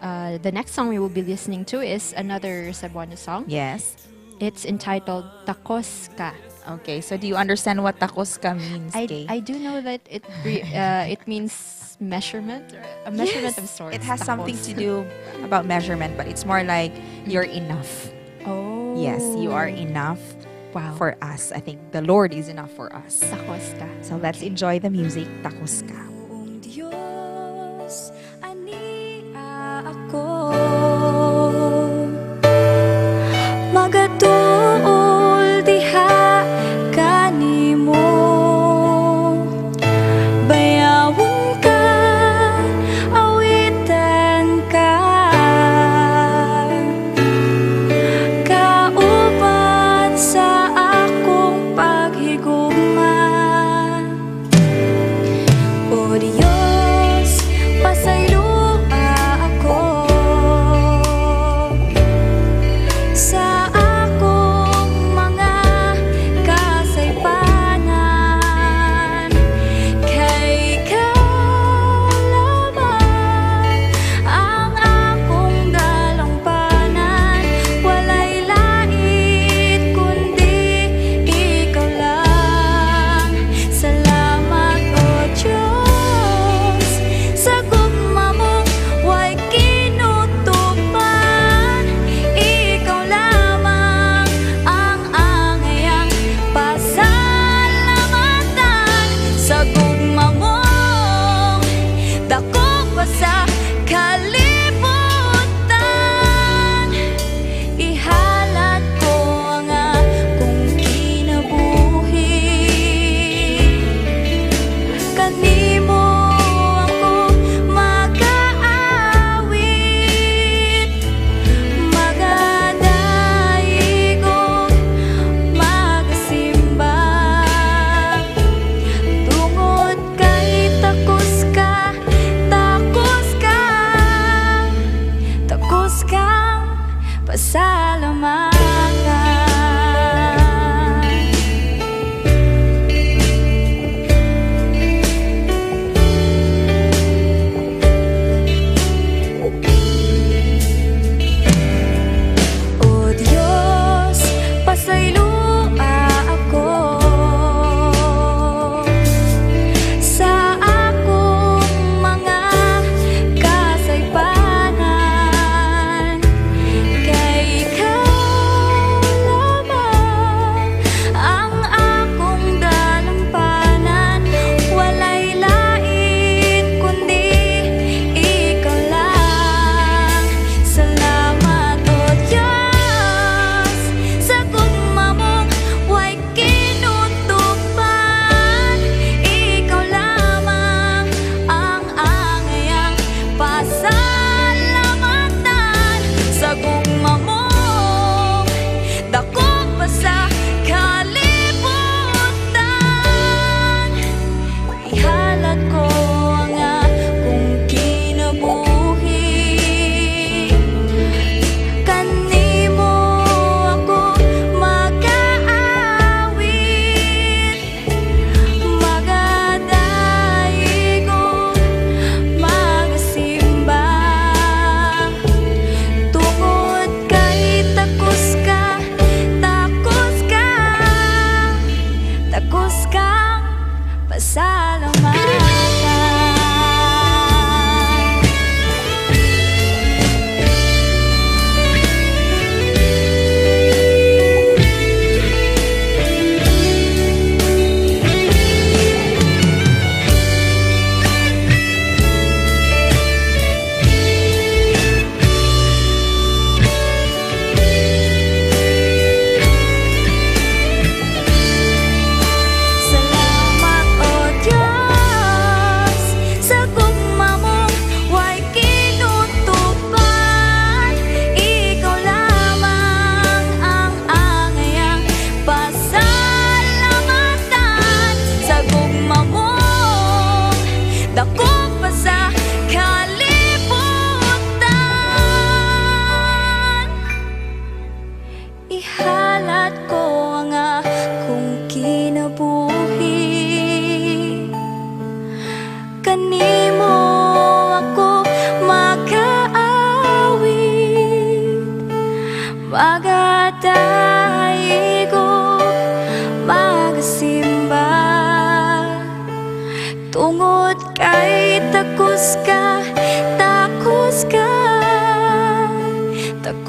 Speaker 3: the next song we will be listening to is another Cebuano song.
Speaker 2: Yes.
Speaker 3: It's entitled Takos Ka.
Speaker 2: Okay, so do you understand what tacos ka means, Kay?
Speaker 3: I do know that it means measurement, or a measurement
Speaker 2: Yes,
Speaker 3: of sorts.
Speaker 2: it has something
Speaker 3: Takos.
Speaker 2: to do about measurement, but it's more like you're enough.
Speaker 3: Oh.
Speaker 2: Yes, you are enough
Speaker 3: Wow.
Speaker 2: for us. I think the Lord is enough for us.
Speaker 3: Takos Ka.
Speaker 2: So let's enjoy the music. Tacos ka.
Speaker 1: Buong Diyos, ania ako. Magatuol diha kanimo. Bayawon ka, awitan ka. Kauban sa akong paghigugma. O Diyos, pasayloa ako.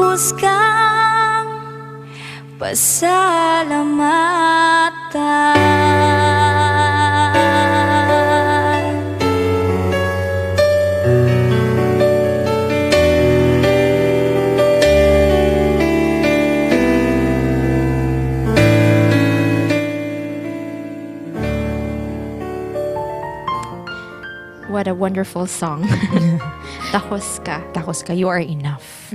Speaker 5: lubos kang pasalamatan.
Speaker 3: What a wonderful song. Takos ka.
Speaker 2: Takos ka, you are enough.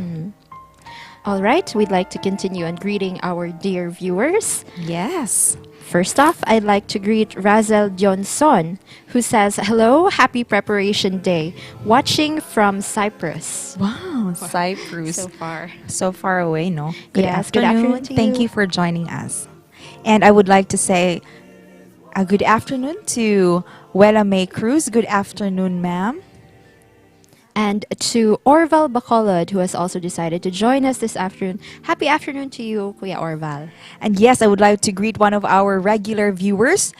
Speaker 3: All right, we'd like to continue on greeting our dear viewers.
Speaker 2: Yes.
Speaker 3: First off, I'd like to greet Razel Johnson, who says, "Hello, happy preparation day. Watching from Cyprus."
Speaker 2: Wow, Cyprus.
Speaker 3: So far.
Speaker 2: So far away, no?
Speaker 3: Yes, good afternoon to
Speaker 2: Thank
Speaker 3: you.
Speaker 2: you for joining us. And I would like to say a good afternoon to Wella May Cruz. Good afternoon, ma'am.
Speaker 3: And to Orval Bacolod, who has also decided to join us this afternoon. Happy afternoon to you, Kuya Orval.
Speaker 2: And yes, I would like to greet one of our regular viewers,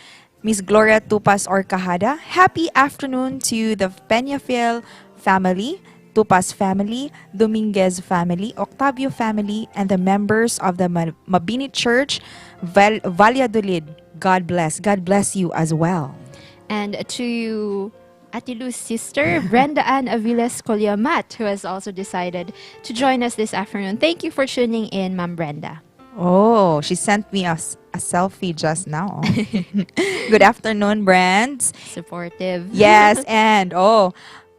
Speaker 2: Miss Gloria Tupas Orcajada. Happy afternoon to the Peñafiel family, Tupas family, Dominguez family, Octavio family, and the members of the Mabini Church, Valladolid. God bless. God bless you as well.
Speaker 3: And to Atilu's sister, Brenda Ann Aviles Colyamat, who has also decided to join us this afternoon. Thank you for tuning in, Ma'am Brenda.
Speaker 2: Oh, she sent me a selfie just now. Good afternoon, Brands.
Speaker 3: Supportive.
Speaker 2: Yes, and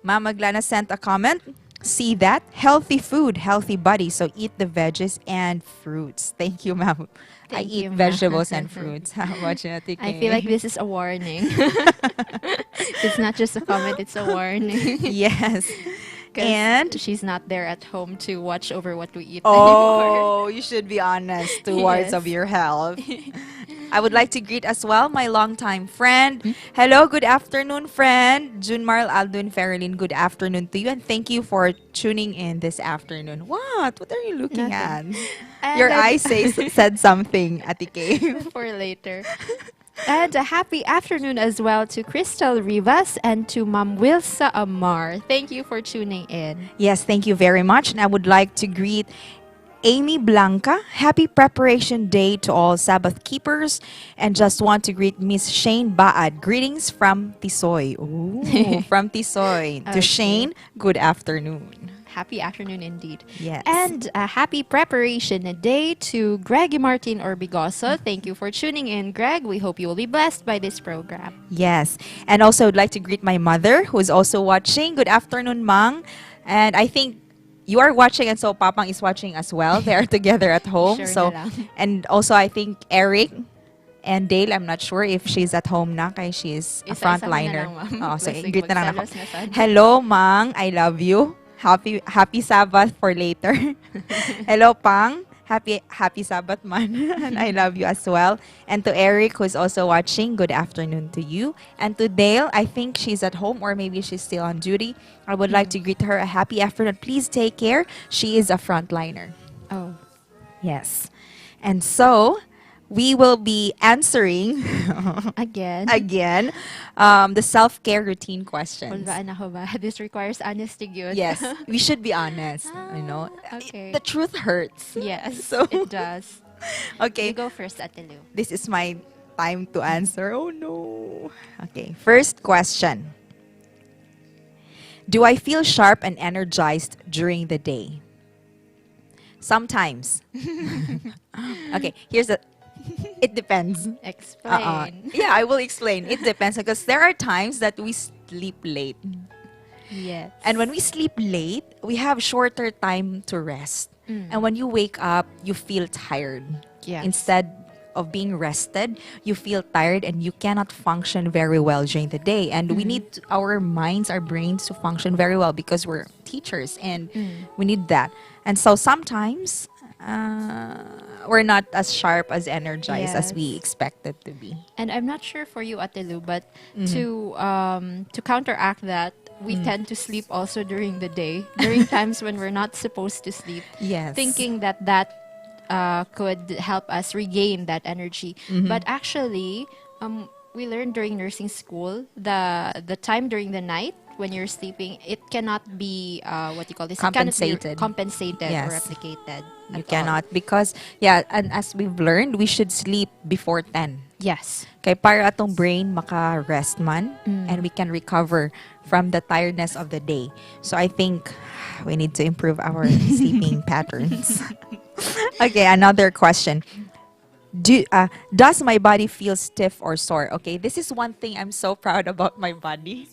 Speaker 2: Mama Glana sent a comment. See that? Healthy food, healthy body. So eat the veggies and fruits. Thank you, ma'am. I
Speaker 3: Thank
Speaker 2: eat
Speaker 3: you, ma'am.
Speaker 2: vegetables and fruits. How about you, Ate
Speaker 3: I
Speaker 2: Kay?
Speaker 3: feel like this is a warning. It's not just a comment, it's a warning.
Speaker 2: Yes.
Speaker 3: 'Cause
Speaker 2: And
Speaker 3: she's not there at home to watch over what we eat anymore.
Speaker 2: you should be honest towards
Speaker 3: Yes.
Speaker 2: of your health. I would like to greet as well my longtime friend. Hello, good afternoon, friend. Junmarl Aldwin Ferrelin, good afternoon to you. And thank you for tuning in this afternoon. What? What are you looking at?
Speaker 3: And
Speaker 2: Your
Speaker 3: I-
Speaker 2: eyes said something, Ate Kay.
Speaker 3: For later. And a happy afternoon as well to Crystal Rivas and to Ma'am Wilsa Amar. Thank you for tuning in.
Speaker 2: Yes, thank you very much. And I would like to greet Amy Blanca. Happy preparation day to all Sabbath keepers. And just want to greet Miss Shane Baad. Greetings from Tisoy. Ooh, from Tisoy. To
Speaker 3: Okay.
Speaker 2: Shane, good afternoon.
Speaker 3: Happy afternoon indeed.
Speaker 2: Yes.
Speaker 3: And a happy preparation day to Greg Martin Orbigoso. Thank you for tuning in, Greg. We hope you will be blessed by this program.
Speaker 2: Yes. And also, I'd like to greet my mother who is also watching. Good afternoon, Mang. And I think you are watching, and so Papang is watching as well. They are together at home.
Speaker 3: Sure
Speaker 2: So,
Speaker 3: na lang.
Speaker 2: and also, I think Eric and Dale, I'm not sure if she's at home na, kaya she is a
Speaker 3: Isa-isa mo na
Speaker 2: frontliner.
Speaker 3: lang, ma'am.
Speaker 2: Oh, so,
Speaker 3: Basig
Speaker 2: greet na lang ako.
Speaker 3: magsalos na sad.
Speaker 2: Hello, Mang. I love you. Happy Sabbath for later. Hello, Pang. Happy Sabbath, man. And I love you as well. And to Eric, who's also watching, good afternoon to you. And to Dale, I think she's at home or maybe she's still on duty. I would like to greet her a happy afternoon. Please take care. She is a frontliner.
Speaker 3: Oh.
Speaker 2: Yes. And so, we will be answering
Speaker 3: Again.
Speaker 2: again the self-care routine questions.
Speaker 3: Kulbaan ako ba? This requires honesty, good.
Speaker 2: Yes, we should be honest. You know,
Speaker 3: Okay.
Speaker 2: the truth hurts.
Speaker 3: Yes,
Speaker 2: So-
Speaker 3: it does.
Speaker 2: Okay,
Speaker 3: You go first, Ate Lou.
Speaker 2: this is my time to answer. Oh no. Okay, first question. Do I feel sharp and energized during the day? Sometimes. Okay, here's the. It depends.
Speaker 3: Explain.
Speaker 2: Yeah, I will explain. It depends because there are times that we sleep late.
Speaker 3: Yes.
Speaker 2: And when we sleep late, we have shorter time to rest. And when you wake up, you feel tired.
Speaker 3: Yes.
Speaker 2: Instead of being rested, you feel tired and you cannot function very well during the day. And we need our minds, our brains to function very well because we're teachers and we need that. And so sometimes we're not as sharp, as energized as we
Speaker 3: Yes.
Speaker 2: expected to be.
Speaker 3: And I'm not sure for you, Ate Lou, but to counteract that, we tend to sleep also during the day, during times when we're not supposed to sleep,
Speaker 2: Yes.
Speaker 3: thinking that could help us regain that energy. But actually, we learned during nursing school the time during the night when you're sleeping, it cannot be what you call this? It cannot be
Speaker 2: Compensated.
Speaker 3: compensated or
Speaker 2: Yes.
Speaker 3: replicated.
Speaker 2: You
Speaker 3: at all.
Speaker 2: cannot because and as we've learned, we should sleep before 10.
Speaker 3: Yes.
Speaker 2: Kay para atong brain maka-rest man and we can recover from the tiredness of the day. So I think we need to improve our sleeping patterns. Okay, another question. Does my body feel stiff or sore? Okay, this is one thing I'm so proud about my body.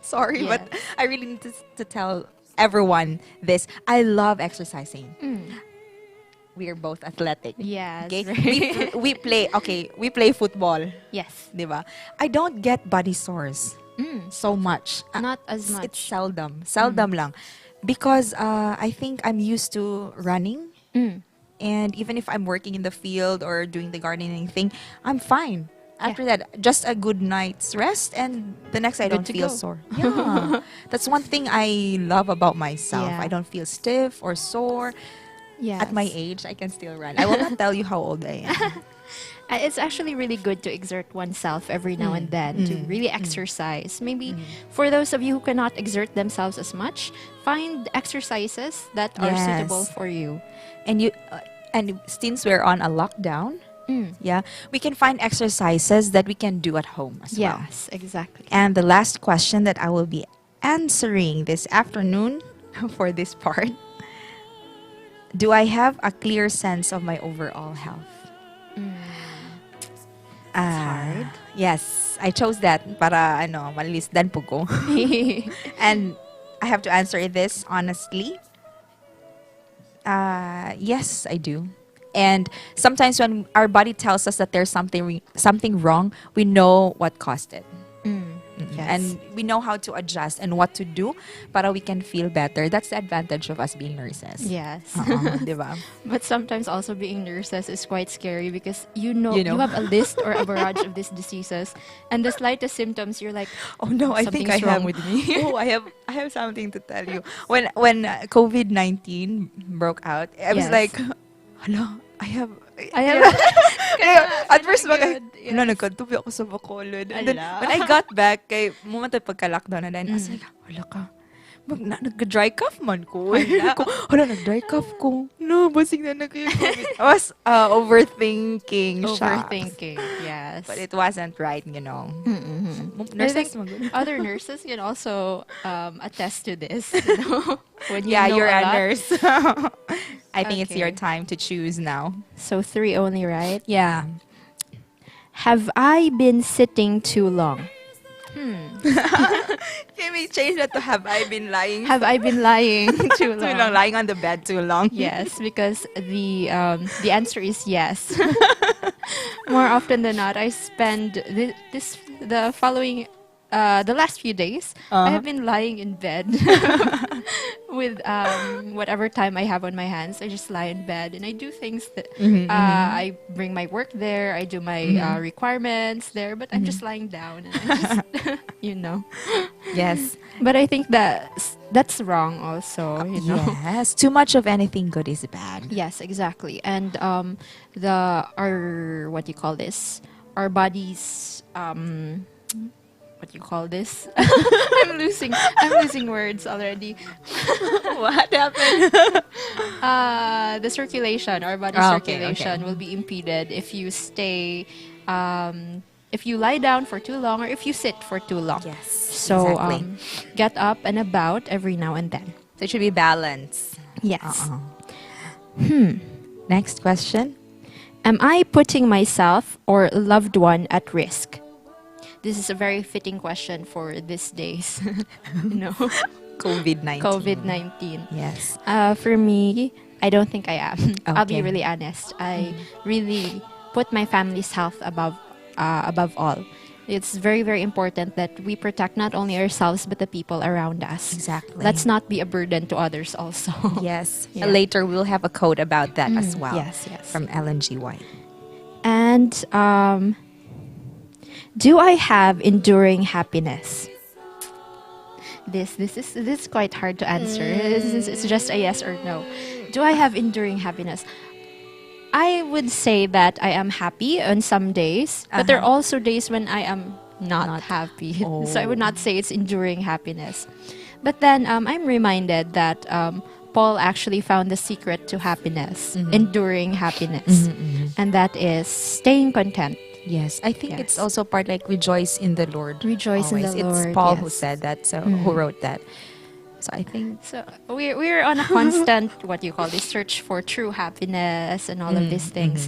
Speaker 2: Sorry, but
Speaker 3: Yes.
Speaker 2: I really need to tell everyone this. I love exercising. We are both athletic.
Speaker 3: Yes.
Speaker 2: Okay,
Speaker 3: right.
Speaker 2: we play football.
Speaker 3: Yes.
Speaker 2: Diba? I don't get body sores so much.
Speaker 3: Not as
Speaker 2: It's
Speaker 3: much.
Speaker 2: seldom lang. Because I think I'm used to running. And even if I'm working in the field or doing the gardening thing, I'm fine. After that, just a good night's rest, and the next I
Speaker 3: Good
Speaker 2: don't
Speaker 3: to
Speaker 2: feel
Speaker 3: go.
Speaker 2: sore. Yeah, that's one thing I love about myself.
Speaker 3: Yeah.
Speaker 2: I don't feel stiff or sore.
Speaker 3: Yes.
Speaker 2: At my age, I can still run. I will not tell you how old I am.
Speaker 3: It's actually really good to exert oneself every now and then to really exercise. Maybe for those of you who cannot exert themselves as much, find exercises that are suitable
Speaker 2: Yes.
Speaker 3: for you.
Speaker 2: And since we're on a lockdown, we can find exercises that we can do at home as well.
Speaker 3: Yes, exactly.
Speaker 2: And the last question that I will be answering this afternoon for this part: do I have a clear sense of my overall health? Hard. Yes, I chose that para malisdan po ko. And I have to answer this honestly. Yes, I do. And sometimes when our body tells us that there's something wrong, we know what caused it.
Speaker 3: Yes.
Speaker 2: And we know how to adjust and what to do para we can feel better. That's the advantage of us being nurses.
Speaker 3: Yes.
Speaker 2: Diba?
Speaker 3: But sometimes also being nurses is quite scary because you know
Speaker 2: You know.
Speaker 3: you have a list or a barrage of these diseases, and the slightest symptoms you're like,
Speaker 2: Oh no, I think I
Speaker 3: something's wrong
Speaker 2: have
Speaker 3: with me.
Speaker 2: Oh, I have something to tell you. When COVID-19 broke out, I was
Speaker 3: Yes.
Speaker 2: like, hello, I have
Speaker 3: Yeah.
Speaker 2: at first
Speaker 3: good.
Speaker 2: wala nagkatubi ako sa Bacolod. And then
Speaker 3: Ala.
Speaker 2: when I got back kay moment pagka-lockdown na din, I was like, wala ka. Nag-dry cough man ko. Wala, nag-dry cough ko. No, basig na nag-COVID. I was overthinking. Shucks.
Speaker 3: Overthinking. Yes.
Speaker 2: But it wasn't right, you know. Nurses, magod.
Speaker 3: Other nurses can also attest to this. You know? When you
Speaker 2: Yeah,
Speaker 3: know
Speaker 2: you're a
Speaker 3: lot.
Speaker 2: nurse. I think it's your
Speaker 3: Okay.
Speaker 2: time to choose now.
Speaker 3: So 3 only, right?
Speaker 2: Yeah.
Speaker 3: Have I been sitting too long?
Speaker 2: Can we change that to have I been lying
Speaker 3: Have I been lying too
Speaker 2: too
Speaker 3: long?
Speaker 2: long, lying on the bed too long?
Speaker 3: Yes, because the answer is yes. More often than not, I spend the following the last few days. I have been lying in bed with whatever time I have on my hands. I just lie in bed and I do things that I bring my work there. I do my requirements there, but I'm just lying down and I just
Speaker 2: Yes.
Speaker 3: But I think that's wrong also. You know.
Speaker 2: Yes. Too much of anything good is bad.
Speaker 3: Yes, exactly. And our what do you call this? Our bodies what do you call this? I'm losing words already.
Speaker 2: What happened?
Speaker 3: The circulation, our body's
Speaker 2: Okay,
Speaker 3: circulation
Speaker 2: okay.
Speaker 3: will be impeded if you stay if you lie down for too long or if you sit for too long.
Speaker 2: Yes.
Speaker 3: So
Speaker 2: exactly.
Speaker 3: get up and about every now and then.
Speaker 2: So it should be balance.
Speaker 3: Yes.
Speaker 2: Next question.
Speaker 3: Am I putting myself or a loved one at risk? This is a very fitting question for these days.
Speaker 2: COVID-19.
Speaker 3: COVID-19.
Speaker 2: Yes.
Speaker 3: For me, I don't think I am. I'll be
Speaker 2: Okay.
Speaker 3: really honest. I really put my family's health above all. It's very, very important that we protect not only ourselves but the people around us.
Speaker 2: Exactly.
Speaker 3: Let's not be a burden to others also.
Speaker 2: Yes.
Speaker 3: Yeah.
Speaker 2: Later we'll have a quote about that as well.
Speaker 3: yes.
Speaker 2: From Ellen G. White.
Speaker 3: And do I have enduring happiness? This is quite hard to answer. It's just a yes or no. Do I have enduring happiness? I would say that I am happy on some days, but there are also days when I am not happy. So I
Speaker 2: Oh.
Speaker 3: would not say it's enduring happiness. But then I'm reminded that Paul actually found the secret to happiness, enduring happiness, and that is staying content.
Speaker 2: Yes, I think it's
Speaker 3: Yes.
Speaker 2: also part like rejoice in the Lord.
Speaker 3: Rejoice in
Speaker 2: always.
Speaker 3: the
Speaker 2: It's
Speaker 3: Lord,
Speaker 2: Paul who
Speaker 3: yes.
Speaker 2: said that, so who wrote that. So I think
Speaker 3: So we're on a constant what you call this search for true happiness and all of these things,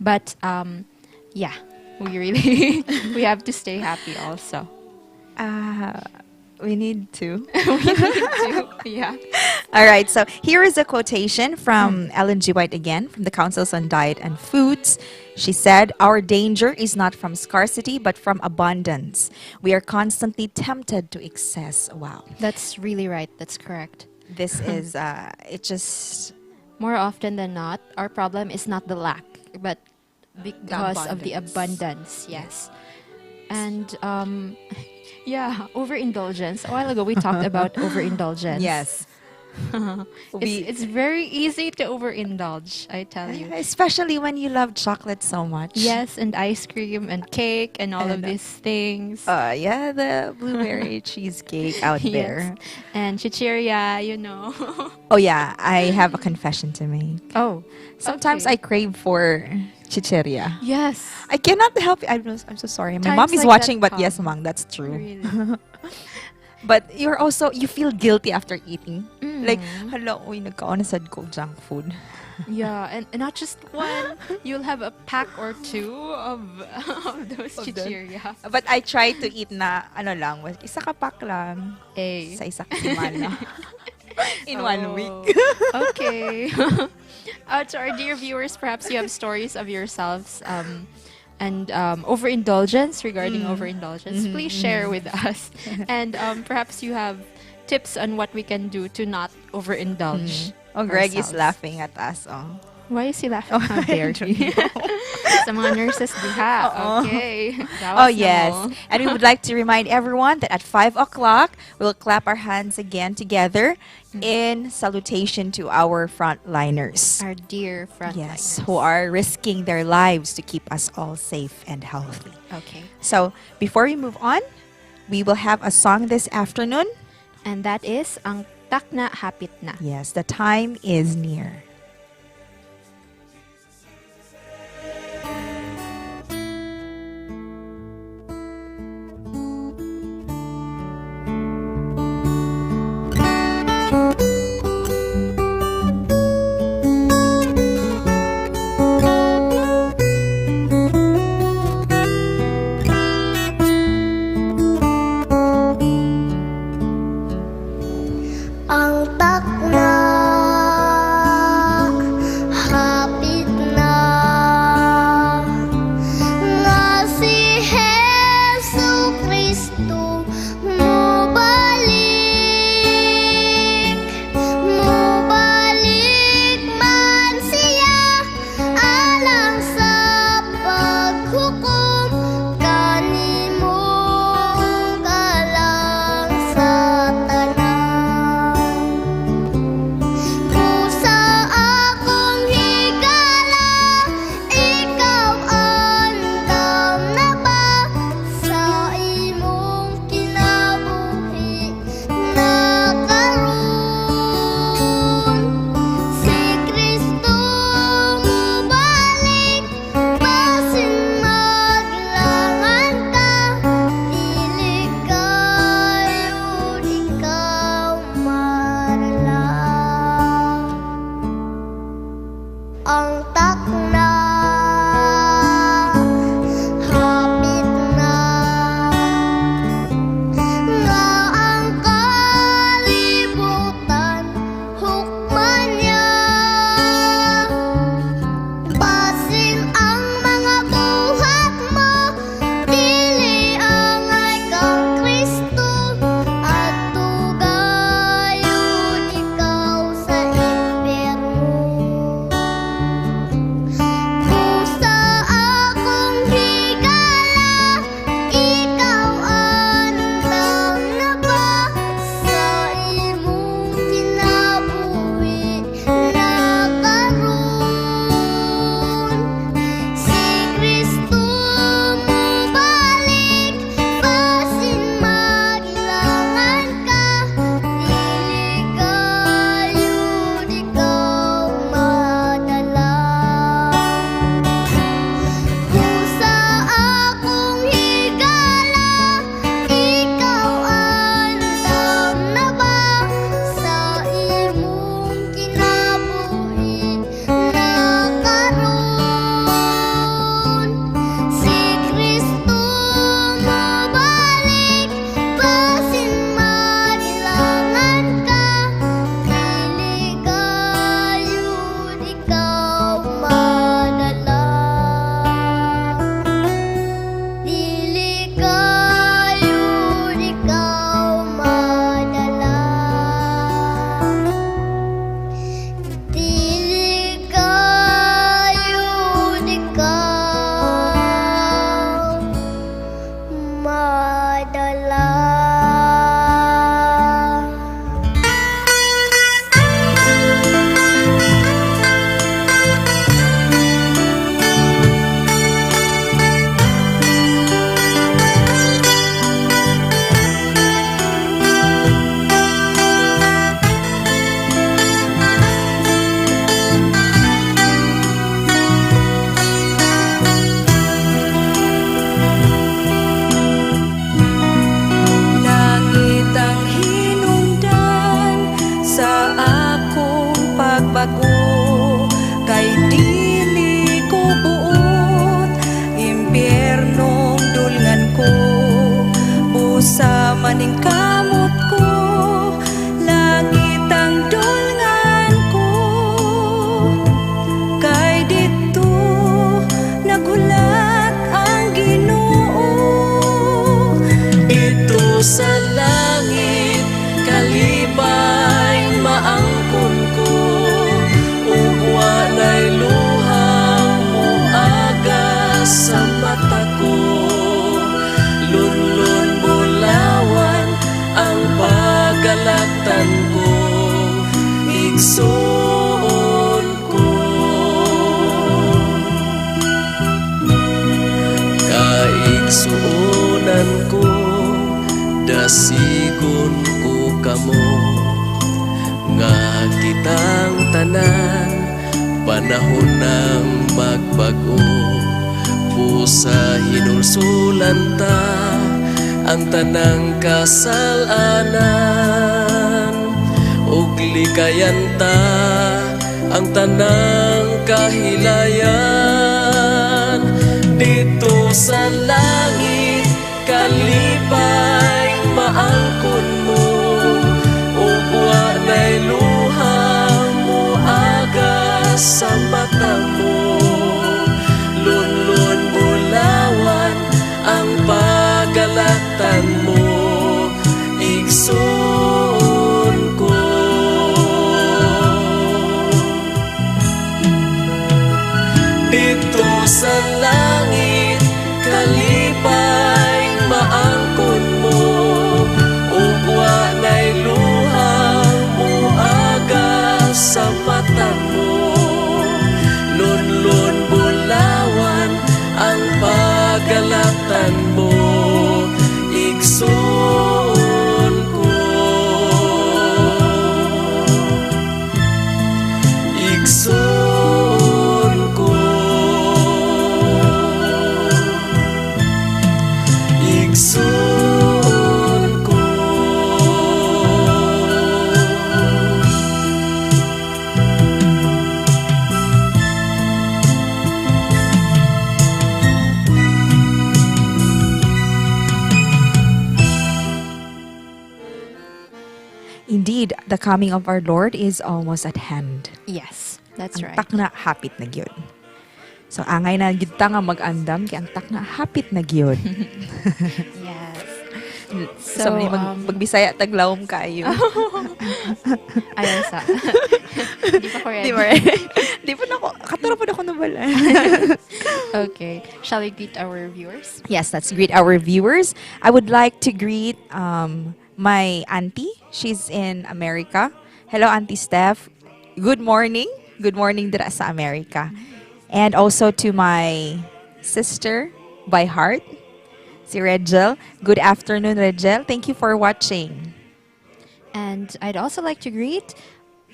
Speaker 3: but yeah, we really we have to stay happy also.
Speaker 2: we need to.
Speaker 3: Yeah.
Speaker 2: All right, so here is a quotation from Ellen G. White again, from the Councils on Diet and Foods. She said, "Our danger is not from scarcity, but from abundance. We are constantly tempted to excess." Wow.
Speaker 3: That's really right. That's correct.
Speaker 2: This is, it just,
Speaker 3: More often than not, our problem is not the lack, but because of the abundance. Yes. And yeah, overindulgence. A while ago, we talked about overindulgence.
Speaker 2: yes.
Speaker 3: It's very easy to overindulge, I tell you.
Speaker 2: Especially when you love chocolate so much.
Speaker 3: Yes, and ice cream and cake and all of
Speaker 2: And,
Speaker 3: these things.
Speaker 2: Yeah, the blueberry cheesecake out
Speaker 3: Yes.
Speaker 2: there.
Speaker 3: And chicheria, you know.
Speaker 2: Oh yeah, I have a confession to make.
Speaker 3: Oh,
Speaker 2: Sometimes
Speaker 3: okay.
Speaker 2: I crave for chicheria.
Speaker 3: Yes.
Speaker 2: I cannot help it. I'm so sorry. My
Speaker 3: Times
Speaker 2: mom is
Speaker 3: like
Speaker 2: watching,
Speaker 3: that
Speaker 2: but yes,
Speaker 3: come.
Speaker 2: Mang, that's true.
Speaker 3: Really.
Speaker 2: But you're also, you feel guilty after eating.
Speaker 3: Mm.
Speaker 2: Like, hello, uy, nagkaonasad ko junk food.
Speaker 3: Yeah, and not just one. You'll have a pack or two of, of those
Speaker 2: Of the-
Speaker 3: chicheria.
Speaker 2: But I try to eat na, ano lang, isa ka pack lang.
Speaker 3: A.
Speaker 2: Sa isa semana. In 1
Speaker 3: Oh,
Speaker 2: week.
Speaker 3: Okay. To our dear viewers, perhaps you have stories of yourselves and overindulgence, regarding overindulgence. Please share with us. And perhaps you have tips on what we can do to not overindulge.
Speaker 2: Oh, Greg is
Speaker 3: ourselves.
Speaker 2: laughing at us. Oh.
Speaker 3: Why is he laughing? How dare he? Sa mga nurses diha. Okay.
Speaker 2: Oh, yes. And we would like to remind everyone that at 5 o'clock, we'll clap our hands again together in salutation to our frontliners.
Speaker 3: Our dear frontliners.
Speaker 2: Yes, who are risking their lives to keep us all safe and healthy.
Speaker 3: Okay.
Speaker 2: So, before we move on, we will have a song this afternoon.
Speaker 3: And that is Ang Takna Hapit Na.
Speaker 2: Yes, the time is near.
Speaker 4: Ang takna hapit na nga si Jesucristo mubalik man siya alang sa paghukom kanimong kalang sa tanan.
Speaker 5: Halin kamot ko, langit ang dulngan ko. Kay dito nagulat ang Ginoo.
Speaker 1: Dito sa langit, kalipay maangkon ko. Ug walay luha mo aga sa mata ko. Lunlun bulawan ang pagalaktan ko. Igsuon ko. Kaigsuonan ko, dasigon ko kamo. Nga kitang tanan, panahon ng magbago. Pusa hinulsulan ta ang tanang kasalanan. Ug likayan ta ang tanang kahilayan. Dito sa langit, kalipay maangkon mo. Ug walay luha mo aga sa mata mo. Lunlun bulawan ang pagalaktan mo. Igsoon ko. Dito sa langit, kalipay maangkon mo. Ug walay luha mo aga sa mata mo. Lunlun bulawan ang pagalaktan mo. Igsoon ko. Igsoon ko. Igsoon ko.
Speaker 2: Indeed, the coming of our Lord is almost at hand.
Speaker 3: Yes, that's
Speaker 2: Ang
Speaker 3: right.
Speaker 2: tak na hapit na gyud. So angay na gyud ta nga mag-andam kay ang tak na hapit na gyud.
Speaker 3: Yes.
Speaker 2: So, magbisaya taglawom kayo.
Speaker 3: Ayan sa. Hindi pa ko ready.
Speaker 2: Di ba? Di pa na ako, katuro pa na ako nabala.
Speaker 3: Okay. Shall we greet our viewers?
Speaker 2: Yes, let's greet our viewers. I would like to greet my auntie. She's in America. Hello, Auntie Steph. Good morning. Good morning dira sa America. And also to my sister by heart, si Regel. Good afternoon, Regel. Thank you for watching.
Speaker 3: And I'd also like to greet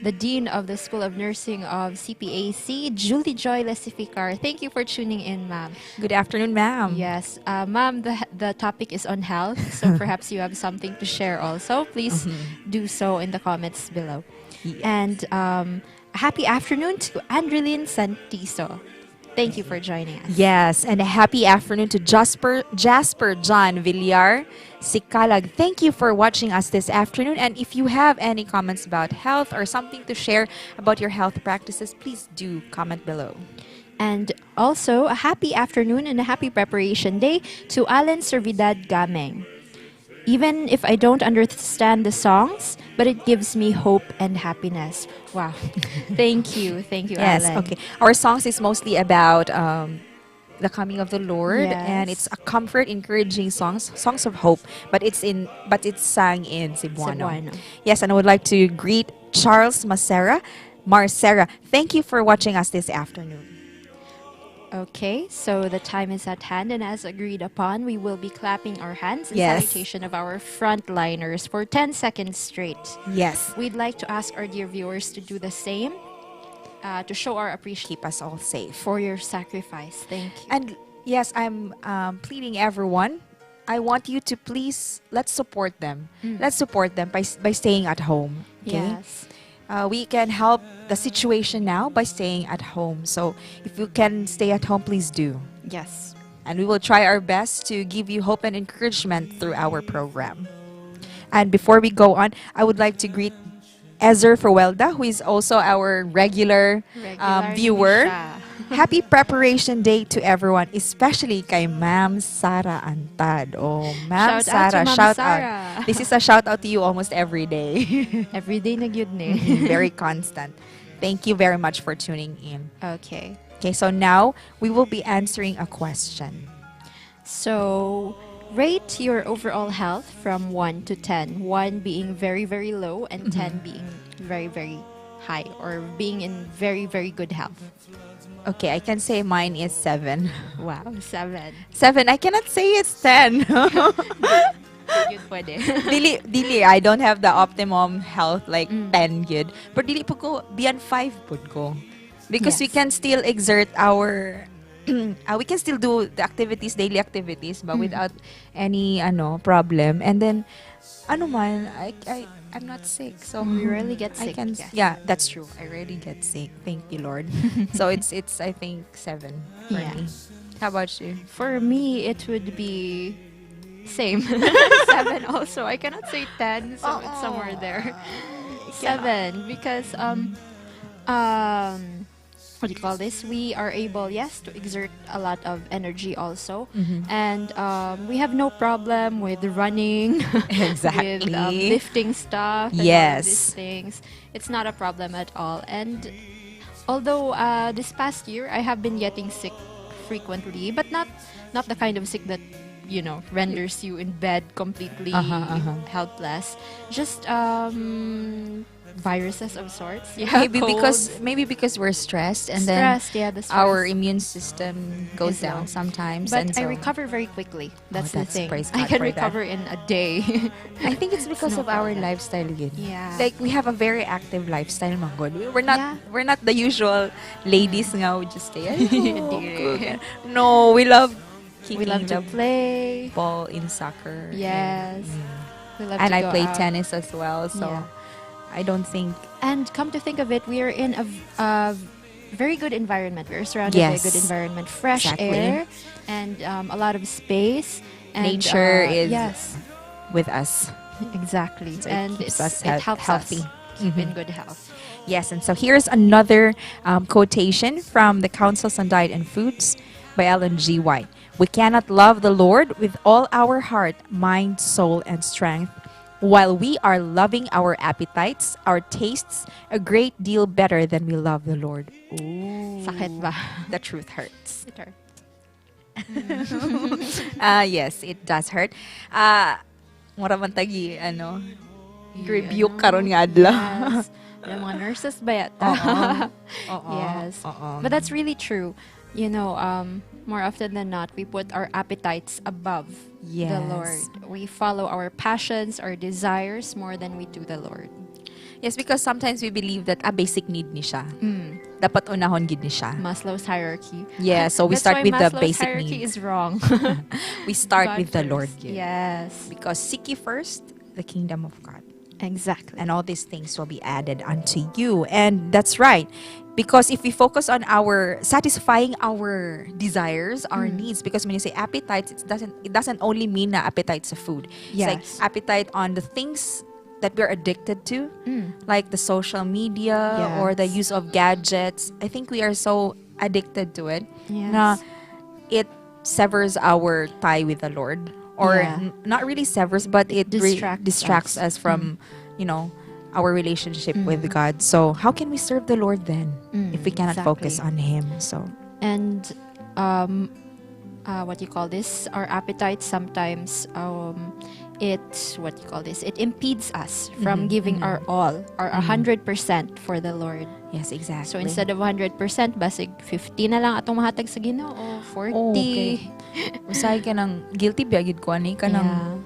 Speaker 3: the Dean of the School of Nursing of CPAC, Julie Joy Lesificar. Thank you for tuning in, ma'am.
Speaker 2: Good afternoon, ma'am.
Speaker 3: Yes, ma'am, the topic is on health, so perhaps you have something to share also. Please do so in the comments below.
Speaker 2: Yes.
Speaker 3: And a happy afternoon to Andrelyn Santiso. Thank you for joining us.
Speaker 2: Yes, and a happy afternoon to Jasper John Villar Sikalag. Thank you for watching us this afternoon. And if you have any comments about health or something to share about your health practices, please do comment below.
Speaker 3: And also, a happy afternoon and a happy preparation day to Alan Servidad Gameng. Even if I don't understand the songs, but it gives me hope and happiness. Wow. Thank you. Thank you,
Speaker 2: Yes,
Speaker 3: Alan.
Speaker 2: okay. Our songs is mostly about the coming of the Lord, and
Speaker 3: Yes.
Speaker 2: it's a comfort, encouraging songs of hope. But it's sang in Cebuano.
Speaker 3: Cebuano.
Speaker 2: Yes, and I would like to greet Charles Marcera. Thank you for watching us this afternoon.
Speaker 3: Okay, so the time is at hand, and as agreed upon, we will be clapping our hands in
Speaker 2: Yes.
Speaker 3: salutation of our frontliners for 10 seconds straight.
Speaker 2: Yes,
Speaker 3: We'd like to ask our dear viewers to do the same, to show our appreciation
Speaker 2: keep us all safe.
Speaker 3: for your sacrifice. Thank you.
Speaker 2: And yes, I'm pleading everyone. I want you to please let's support them. Let's support them by staying at home. Okay.
Speaker 3: Yes.
Speaker 2: We can help the situation now by staying at home. So if you can stay at home, please do.
Speaker 3: Yes.
Speaker 2: And we will try our best to give you hope and encouragement through our program. And before we go on, I would like to greet Ezer Ferwelda, who is also our regular
Speaker 3: Regular
Speaker 2: viewer.
Speaker 3: siya.
Speaker 2: Happy preparation day to everyone, especially kay Ma'am Sara Antad. Oh, Ma'am
Speaker 3: Shout out to
Speaker 2: Sara,
Speaker 3: Ma'am
Speaker 2: shout
Speaker 3: Sara.
Speaker 2: out. This is a shout out to you almost every day.
Speaker 3: Every day na gyud ni.
Speaker 2: Very constant. Thank you very much for tuning in.
Speaker 3: Okay.
Speaker 2: Okay, so now we will be answering a question.
Speaker 3: So, rate your overall health from 1 to 10. 1 being very, very low and 10 being very, very high or being in very, very good health.
Speaker 2: Okay, I can say mine is 7.
Speaker 3: Wow, 7.
Speaker 2: 7. I cannot say it's 10.
Speaker 3: Yun pwede.
Speaker 2: dili, I don't have the optimum health like 10 good. But dili po ko beyond 5 pud ko. Because we
Speaker 3: Yes.
Speaker 2: can still exert our we can still do the activities, daily activities, but without any problem. And then man, I'm not sick. So
Speaker 3: We rarely get
Speaker 2: I
Speaker 3: sick,
Speaker 2: can
Speaker 3: yes.
Speaker 2: yeah, that's true. I rarely get sick. Thank you, Lord. So it's I think 7 for
Speaker 3: Yeah.
Speaker 2: me. How about you?
Speaker 3: For me, it would be same. 7 also. I cannot say 10, so it's somewhere there. 7 because what do you call this? We are able, yes, to exert a lot of energy also, and we have no problem with running,
Speaker 2: Exactly.
Speaker 3: with lifting stuff, and all
Speaker 2: Yes.
Speaker 3: of these things. It's not a problem at all. And although this past year I have been getting sick frequently, but not the kind of sick that renders you in bed completely helpless. Just viruses of sorts. Yeah,
Speaker 2: Maybe because we're stressed and then
Speaker 3: stressed. Yeah, the stress.
Speaker 2: our immune system goes
Speaker 3: Is low.
Speaker 2: down sometimes.
Speaker 3: But
Speaker 2: and
Speaker 3: I
Speaker 2: so
Speaker 3: recover very quickly. That's the
Speaker 2: that's
Speaker 3: thing.
Speaker 2: praise
Speaker 3: I
Speaker 2: God
Speaker 3: can
Speaker 2: for that.
Speaker 3: recover in a day.
Speaker 2: I think it's because
Speaker 3: no
Speaker 2: of our
Speaker 3: problem.
Speaker 2: lifestyle yun.
Speaker 3: Yeah.
Speaker 2: Like we have a very active lifestyle, Manggol. We're not
Speaker 3: Yeah.
Speaker 2: we're not the usual ladies nga who just stay at home.
Speaker 3: Hindi.
Speaker 2: No, we love
Speaker 3: We love to
Speaker 2: the
Speaker 3: play.
Speaker 2: ball in soccer.
Speaker 3: Yes. We love
Speaker 2: And
Speaker 3: to
Speaker 2: I
Speaker 3: go
Speaker 2: play
Speaker 3: out.
Speaker 2: tennis as well, so
Speaker 3: Yeah.
Speaker 2: I don't think
Speaker 3: And come to think of it, we are in a very good environment. We're surrounded by a good
Speaker 2: Yes.
Speaker 3: environment, fresh
Speaker 2: Exactly.
Speaker 3: air, and a lot of space. And,
Speaker 2: Nature is
Speaker 3: yes,
Speaker 2: with us.
Speaker 3: exactly,
Speaker 2: So it
Speaker 3: and
Speaker 2: keeps
Speaker 3: it's,
Speaker 2: us
Speaker 3: it helps
Speaker 2: healthy.
Speaker 3: us keep in good health.
Speaker 2: Yes, and so here's another quotation from the Councils on Diet and Foods by Ellen G. White. We cannot love the Lord with all our heart, mind, soul, and strength, while we are loving our appetites, our tastes, a great deal better than we love the Lord. Ooh,
Speaker 3: Sakit ba?
Speaker 2: the truth hurts.
Speaker 3: It hurts.
Speaker 2: Yes, it does hurt. Mura man tagi, rebuke karon nga adlaw.
Speaker 3: Yes. Yung mga nurses ba yata? Yes. But that's really true. More often than not, we put our appetites above the
Speaker 2: Yes.
Speaker 3: Lord. We follow our passions, our desires more than we do the Lord.
Speaker 2: Yes, because sometimes we believe that a basic need ni siya. Dapat unahon gid ni siya.
Speaker 3: Maslow's hierarchy.
Speaker 2: Yeah, so we
Speaker 3: That's
Speaker 2: start
Speaker 3: why
Speaker 2: with the
Speaker 3: Maslow's
Speaker 2: basic
Speaker 3: hierarchy
Speaker 2: needs.
Speaker 3: is wrong.
Speaker 2: We start
Speaker 3: God
Speaker 2: with the
Speaker 3: first.
Speaker 2: Lord. Gid.
Speaker 3: Yes,
Speaker 2: Because seek ye first the kingdom of God,
Speaker 3: exactly.
Speaker 2: and all these things will be added unto you. And that's right. Because if we focus on our satisfying our desires, our needs, because when you say appetites, it doesn't only mean na appetite sa food. It's like
Speaker 3: Yes.
Speaker 2: appetite on the things that we're addicted to, like the social media or the
Speaker 3: Yes.
Speaker 2: use of gadgets. I think we are so addicted to it
Speaker 3: Yes.
Speaker 2: na it severs our tie with the Lord, or
Speaker 3: Yeah.
Speaker 2: not really severs, but it
Speaker 3: Distracts
Speaker 2: us from our relationship with God. So how can we serve the Lord then if we cannot focus
Speaker 3: exactly.
Speaker 2: on Him? So
Speaker 3: And what you call this? Our appetite sometimes it impedes us from giving our all, our 100% for the Lord.
Speaker 2: yes, exactly.
Speaker 3: So instead of 100%, basig 50 na lang atong mahatag sa Ginoo, 40.
Speaker 2: okay. Usay ka ng guilty biagid ko ani ka ng
Speaker 3: Yeah.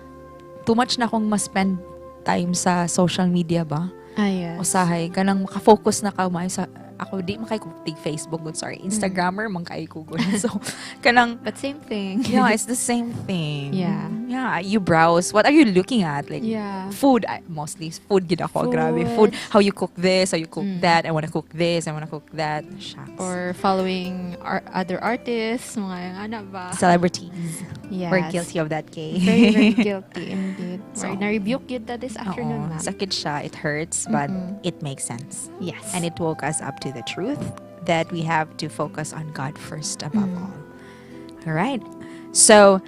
Speaker 2: too much na akong ma-spend time sa social media ba?
Speaker 3: Ah, yes.
Speaker 2: Usahay ka nang makafocus na ka umay sa ako di makay Facebook good, sorry. Instagrammer man kay ko good. So kanang
Speaker 3: But same thing.
Speaker 2: yeah, it's the same thing.
Speaker 3: Yeah.
Speaker 2: Yeah, you browse. What are you looking at? Like
Speaker 3: Yeah.
Speaker 2: food, mostly food gid ako, grabe.
Speaker 3: Food.
Speaker 2: Food, how you cook this, how you cook that. I want to cook this, I want to cook that. Shucks.
Speaker 3: Or following other artists, mga yung ano ba?
Speaker 2: Celebrities.
Speaker 3: Yes.
Speaker 2: We're guilty of that, Kay.
Speaker 3: Very, very guilty indeed.
Speaker 2: So-
Speaker 3: Or na-rebuke yun that this afternoon,
Speaker 2: Oo,
Speaker 3: ma'am.
Speaker 2: sakit siya, it hurts, but it makes sense.
Speaker 3: Yes.
Speaker 2: And it woke us up to the truth that we have to focus on God first above all. All right. So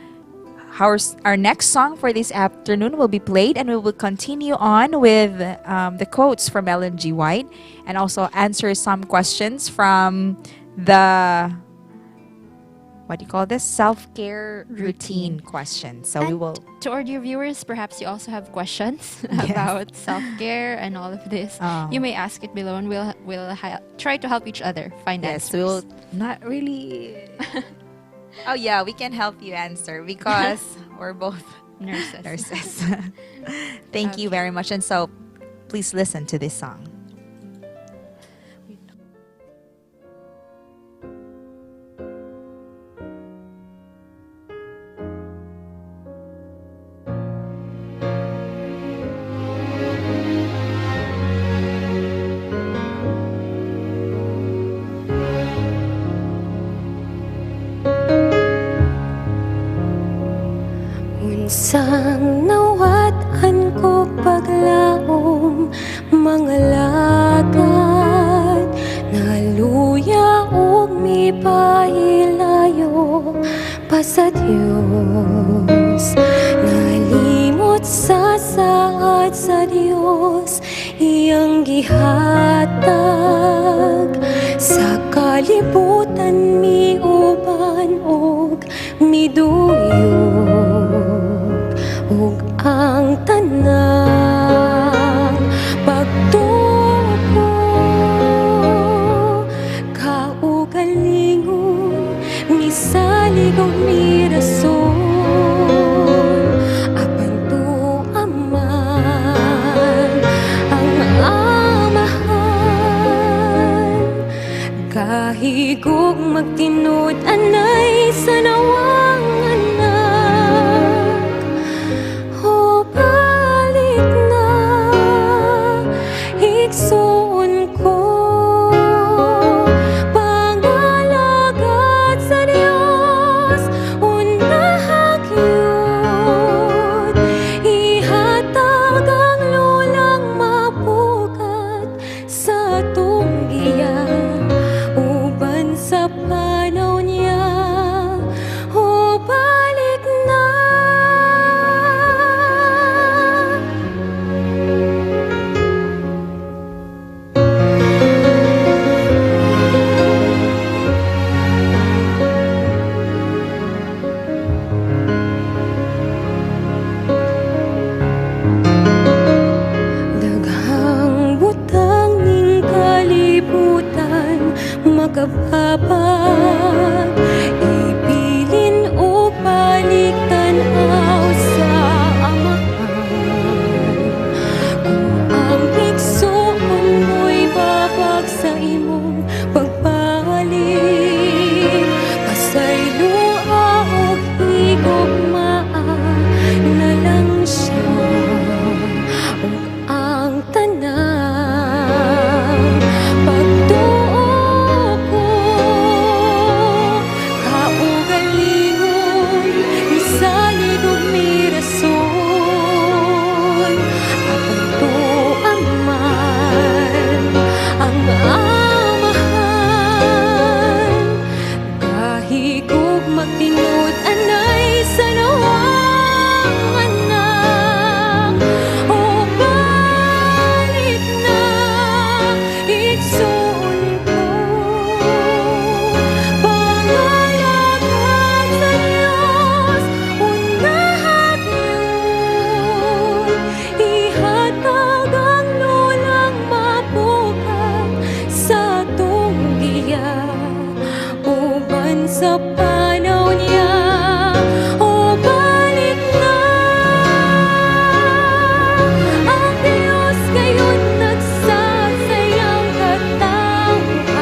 Speaker 2: our next song for this afternoon will be played, and we will continue on with the quotes from Ellen G. White, and also answer some questions from the what do you call this, self-care routine questions. So we
Speaker 3: And
Speaker 2: will
Speaker 3: to our dear viewers, perhaps you also have questions about self-care and all of this. You may ask it below, and we'll try to help each other find
Speaker 2: yes,
Speaker 3: answers.
Speaker 2: we will not really. Oh yeah, we can help you answer because we're both
Speaker 3: Nurses.
Speaker 2: nurses. Thank you very much, and so please listen to this song.
Speaker 5: Unsang nawat-an ko paglaom mga lagad, naluya og mipahilayo pa sa Dios, nalimot sa saad sa Dios iyang gihatag, sa kalibutan miuban og miduyog ug ang tanang pagtuko kaugalingon misalig og mirason apan tuaman ang amahan kahigog magtinud anay sa nawang anak. O balik na, igsoon ko, pangalagad sa Dios, unahag yun, ihatag ang lulang mapukat sa tunggiya, uban sa panaw niya. O balik na. Daghang butang ning kalibutan makababag, ibilin o baliktanaw sa amahan. Kung ang igsoon mo'y babag sa imong pagbalik, pasaylua o higugmaa na lang siya. Ug ang tanang pagtuo ko kaugalingon misalig og mirason apan tuaman ang amahan kahigog magtinud anay sa nawang anak. O balik na, igsoon ko, pangalagad sa Dios, unahag yun, ihatag ang lulang mapukat sa tunggiya, uban sa panaw niya. O balik na, ang Diyos ngayon nagsasayang katawhan.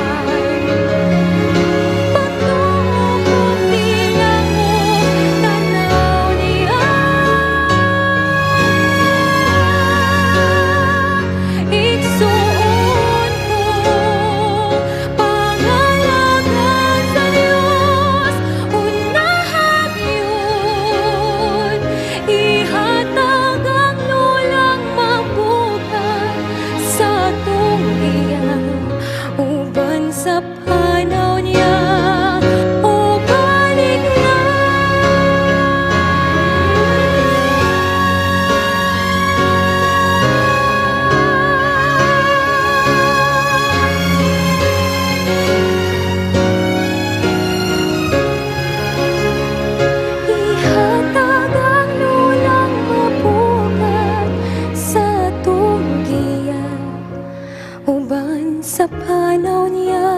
Speaker 5: uban sa panaw niya.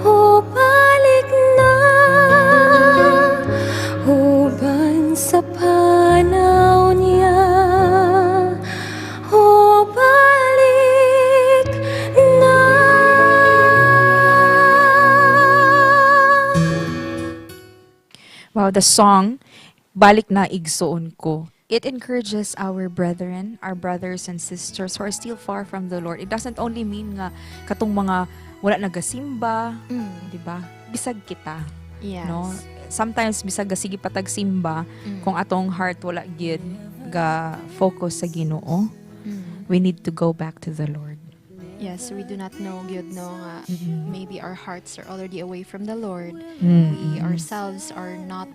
Speaker 5: O balik na, uban sa panaw niya. O balik na.
Speaker 2: Wow, the song, Balik na igsoon ko. It encourages our brethren, our brothers and sisters who are still far from the Lord. It doesn't only mean nga katong mga wala nagasimba, di ba? Bisag kita,
Speaker 3: Yes.
Speaker 2: no? Sometimes bisag gasigi patag simba kung atong heart wala gyud ga focus sa Ginoo. We need to go back to the Lord.
Speaker 3: Yes, we do not know gyud no nga maybe our hearts are already away from the Lord.
Speaker 2: Mm.
Speaker 3: We ourselves are not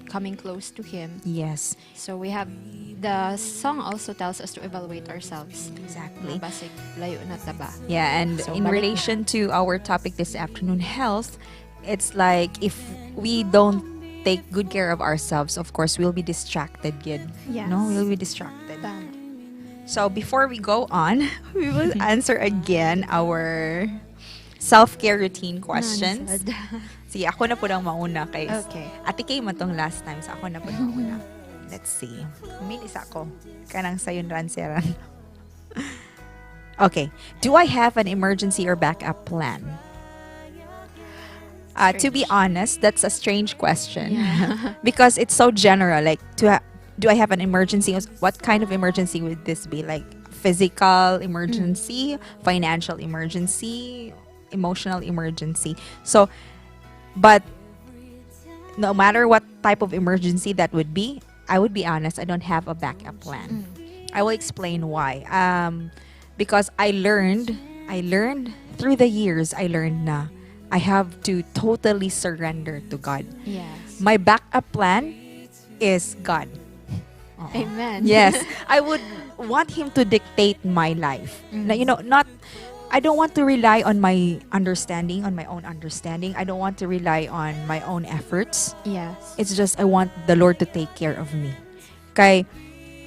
Speaker 3: coming close to Him.
Speaker 2: Yes,
Speaker 3: So we have the song also tells us to evaluate ourselves.
Speaker 2: exactly.
Speaker 3: Basig layo na taba.
Speaker 2: Yeah, and
Speaker 3: So,
Speaker 2: in
Speaker 3: balik
Speaker 2: relation to our topic this afternoon, health, it's like if we don't take good care of ourselves, of course, we'll be distracted, kid.
Speaker 3: Yes.
Speaker 2: No, we'll be distracted.
Speaker 3: Tama.
Speaker 2: So before we go on, we will answer again our self-care routine questions.
Speaker 3: Nansad.
Speaker 2: Sige, ako na po nang mauna kay
Speaker 3: Okay.
Speaker 2: Ate Kay mo tong last time, so ako na po nang mauna. Let's see. May isa ko. Kanang sayon ranseran. Okay. Do I have an emergency or backup plan? To be
Speaker 3: Strange.
Speaker 2: honest, that's a strange question.
Speaker 3: Yeah.
Speaker 2: Because it's so general. Like, do I have an emergency? What kind of emergency would this be? Like, physical emergency, financial emergency, emotional emergency. So, but no matter what type of emergency that would be, I would be honest, I don't have a backup plan. I will explain why. Because I learned through the years, I learned na I have to totally surrender to God.
Speaker 3: Yes.
Speaker 2: My backup plan is God.
Speaker 3: Amen.
Speaker 2: Yes, I would want Him to dictate my life. Na, I don't want to rely on my understanding, on my own understanding. I don't want to rely on my own efforts.
Speaker 3: Yes.
Speaker 2: It's just I want the Lord to take care of me. Kay,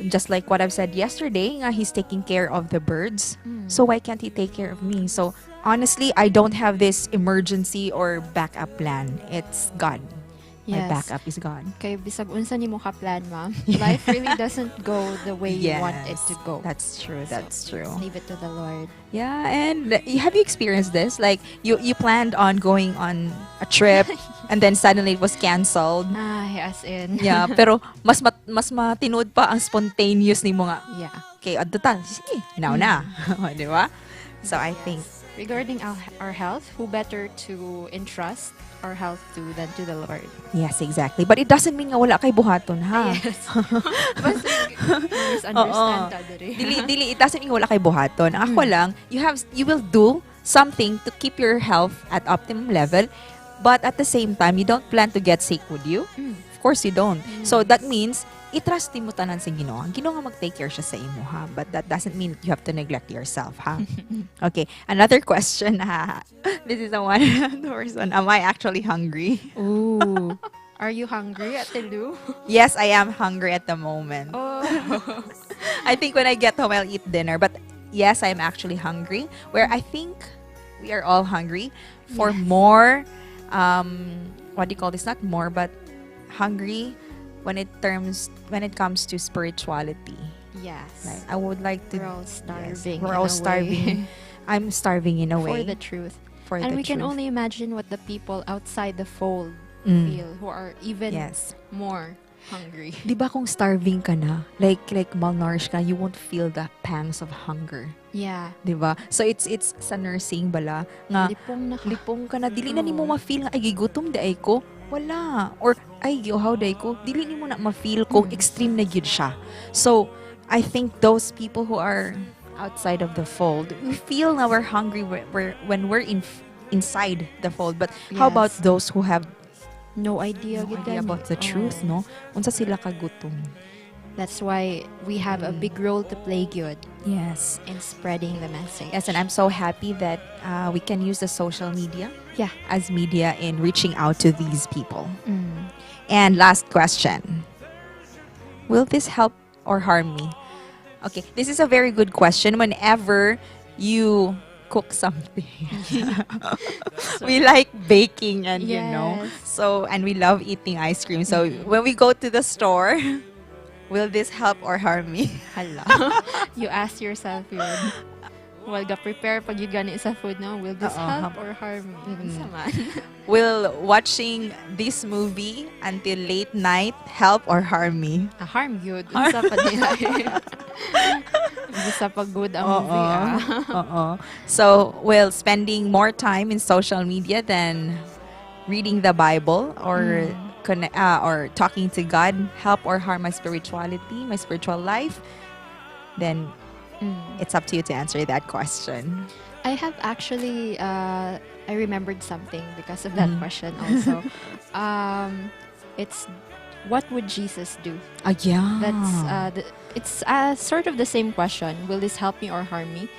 Speaker 2: just like what I've said yesterday, nga He's taking care of the birds. So why can't He take care of me? So honestly, I don't have this emergency or backup plan. It's God. My
Speaker 3: Yes.
Speaker 2: backup is God.
Speaker 3: Kay bisag unsa nimo ka plan, ma'am. Life really doesn't go the way you want it to go.
Speaker 2: That's true. That's true.
Speaker 3: Leave it to the Lord.
Speaker 2: Yeah, and have you experienced this? Like you planned on going on a trip and then suddenly it was canceled.
Speaker 3: Ay, as in.
Speaker 2: Yeah, pero mas matinood pa ang spontaneous ni mga
Speaker 3: Yeah.
Speaker 2: okay, adto ta. Sige, now na. Di ba? So I think
Speaker 3: Regarding our health, who better to entrust our health to than to the Lord?
Speaker 2: yes, exactly. But it doesn't mean nga wala kay buhaton, ha?
Speaker 3: Yes. Basig misunderstand ta diri.
Speaker 2: Dili, it doesn't mean wala kay buhaton. Ang ako lang, you will do something to keep your health at optimum level, but at the same time, you don't plan to get sick, would you? Of course you don't. So that means i-trust mo tanan sa Ginoo. Ang Ginoo nga mag-take care siya sa imo, ha? But that doesn't mean you have to neglect yourself, ha? Okay, another question, ha? This is the one person. Am I actually hungry?
Speaker 3: Ooh. Are you hungry at Telu?
Speaker 2: Yes, I am hungry at the moment.
Speaker 3: Oh.
Speaker 2: I think when I get home, I'll eat dinner. But yes, I'm actually hungry. Where I think we are all hungry for more. What do you call this? Not more, but hungry when it comes to spirituality.
Speaker 3: Yes.
Speaker 2: Like, I would like to.
Speaker 3: We're all starving.
Speaker 2: We're
Speaker 3: in
Speaker 2: all
Speaker 3: a
Speaker 2: starving.
Speaker 3: way.
Speaker 2: I'm starving in a
Speaker 3: For
Speaker 2: way
Speaker 3: the truth.
Speaker 2: for
Speaker 3: And
Speaker 2: the
Speaker 3: we can
Speaker 2: truth.
Speaker 3: only imagine what the people outside the fold
Speaker 2: Mm.
Speaker 3: feel, who are even
Speaker 2: Yes.
Speaker 3: more hungry.
Speaker 2: Di ba kung starving ka na, like malnourished ka, you won't feel the pangs of hunger.
Speaker 3: Yeah.
Speaker 2: Di ba? So it's sa nursing bala nga
Speaker 3: Lipong na ka.
Speaker 2: lipong ka na dili na nimo ma-feel nga ay gigutom day ko. Wala. Or ay giuhaw day ko. Dili nimo na ma-feel kung extreme na gyud siya. So I think those people who are outside of the fold, we feel na we're hungry when we're inside the fold. But how about
Speaker 3: Yes.
Speaker 2: those who have
Speaker 3: No idea.
Speaker 2: no
Speaker 3: gid
Speaker 2: idea
Speaker 3: gani.
Speaker 2: about the truth,
Speaker 3: Oh.
Speaker 2: no? Unsa sila kagutom?
Speaker 3: That's why we have a big role to play good
Speaker 2: Yes.
Speaker 3: in spreading the message.
Speaker 2: Yes, and I'm so happy that we can use the social media
Speaker 3: Yeah.
Speaker 2: as media in reaching out to these people.
Speaker 3: Mm.
Speaker 2: And last question. Will this help or harm me? Okay, this is a very good question. Whenever you cook something. We like baking and you know.
Speaker 3: Yes.
Speaker 2: So and we love eating ice cream. So when we go to the store, will this help or harm me?
Speaker 3: Hala. You ask yourself yun. Well, prepare pag you gani sa food, no? Will this
Speaker 2: Oo,
Speaker 3: help
Speaker 2: hap-
Speaker 3: or harm me? Unsa man?
Speaker 2: Will watching this movie until late night help or harm me?
Speaker 3: Harm yun. Unsa pa nila. Unsa pa good ang movie,
Speaker 2: So, will spending more time in social media than reading the Bible or or talking to God help or harm my spirituality, my spiritual life? Then it's up to you to answer that question.
Speaker 3: I have actually, I remembered something because of that question also. It's what would Jesus do?
Speaker 2: Yeah.
Speaker 3: That's it's sort of the same question. Will this help me or harm me?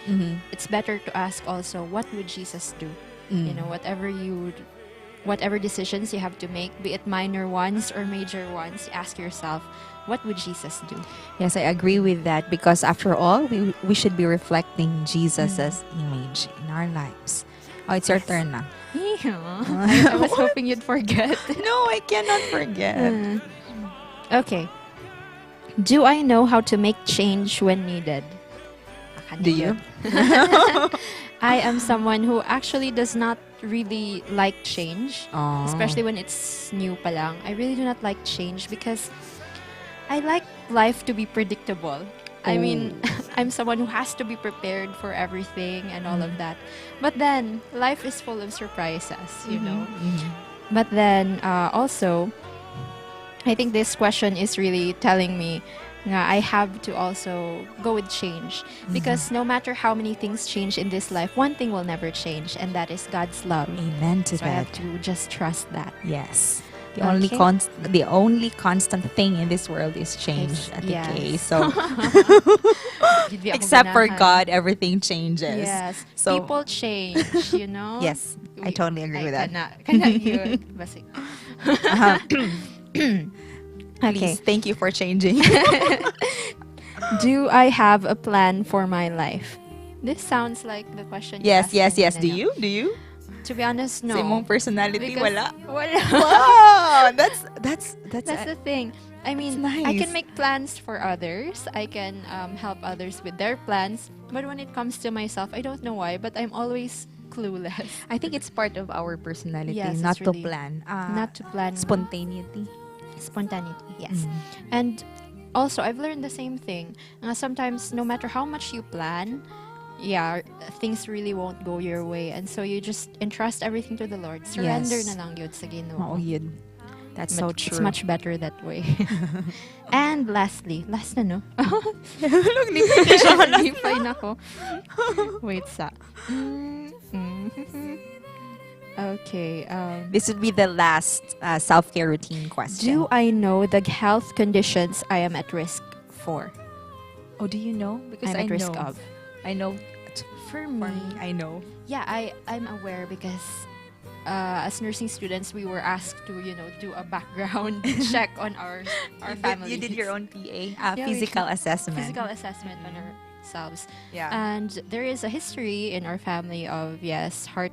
Speaker 3: It's better to ask also, what would Jesus do? You know, whatever decisions you have to make, be it minor ones or major ones, ask yourself, what would Jesus do?
Speaker 2: Yes, I agree with that because after all, we should be reflecting Jesus' image in our lives. Oh, it's your turn now.
Speaker 3: I was hoping you'd forget.
Speaker 2: No, I cannot forget.
Speaker 3: Okay. Do I know how to make change when needed?
Speaker 2: Do you?
Speaker 3: I am someone who actually does not really like change,
Speaker 2: Oh.
Speaker 3: especially when it's new pa lang. I really do not like change because I like life to be predictable. I mean, I'm someone who has to be prepared for everything and all of that. But then, life is full of surprises, you know. But then, also, I think this question is really telling me nga I have to also go with change. Because no matter how many things change in this life, one thing will never change, and that is God's love.
Speaker 2: Amen to
Speaker 3: So I
Speaker 2: that.
Speaker 3: have to just trust that.
Speaker 2: Yes. The
Speaker 3: Okay.
Speaker 2: the only constant thing in this world is change
Speaker 3: It's-
Speaker 2: at the
Speaker 3: yes.
Speaker 2: case. So
Speaker 3: Hindi ako
Speaker 2: except for
Speaker 3: ganahan.
Speaker 2: God, everything changes.
Speaker 3: Yes.
Speaker 2: So
Speaker 3: People change, you know?
Speaker 2: yes, I totally agree with that.
Speaker 3: Kana yun. Basig.
Speaker 2: Please, thank you for changing.
Speaker 3: Do I have a plan for my life? This sounds like the question you
Speaker 2: yes,
Speaker 3: asked
Speaker 2: yes,
Speaker 3: me
Speaker 2: yes. Do
Speaker 3: kanina.
Speaker 2: you? Do you?
Speaker 3: To be honest, no.
Speaker 2: Sa imong personality,
Speaker 3: Because-
Speaker 2: wala.
Speaker 3: Wala.
Speaker 2: Wow, that's
Speaker 3: That's the thing. I mean,
Speaker 2: That's
Speaker 3: I
Speaker 2: nice.
Speaker 3: can make plans for others. I can help others with their plans. But when it comes to myself, I don't know why, but I'm always clueless.
Speaker 2: I think it's part of our personality,
Speaker 3: Yes, it's
Speaker 2: not to
Speaker 3: really-
Speaker 2: plan.
Speaker 3: Not to plan.
Speaker 2: Spontaneity.
Speaker 3: Spontaneity, yes. And also, I've learned the same thing. Sometimes, no matter how much you plan, things really won't go your way. And so you just entrust everything to the Lord. Surrender
Speaker 2: Yes.
Speaker 3: na lang yun sa Ginoo.
Speaker 2: Oh, yun. That's so true.
Speaker 3: It's much better that way. And lastly, last na no? Lipay na ko. Wait sa. Okay.
Speaker 2: This would be the last self-care routine question.
Speaker 3: Do I know the health conditions I am at risk for?
Speaker 2: Oh, do you know? Because
Speaker 3: I'm
Speaker 2: I
Speaker 3: at risk
Speaker 2: know.
Speaker 3: of.
Speaker 2: I know.
Speaker 3: For
Speaker 2: For me, I know.
Speaker 3: Yeah, I'm aware because as nursing students, we were asked to, do a background check on our family.
Speaker 2: You did your own PA,
Speaker 3: Yeah, we
Speaker 2: physical
Speaker 3: did
Speaker 2: assessment.
Speaker 3: physical assessment on ourselves.
Speaker 2: Yeah.
Speaker 3: And there is a history in our family of, heart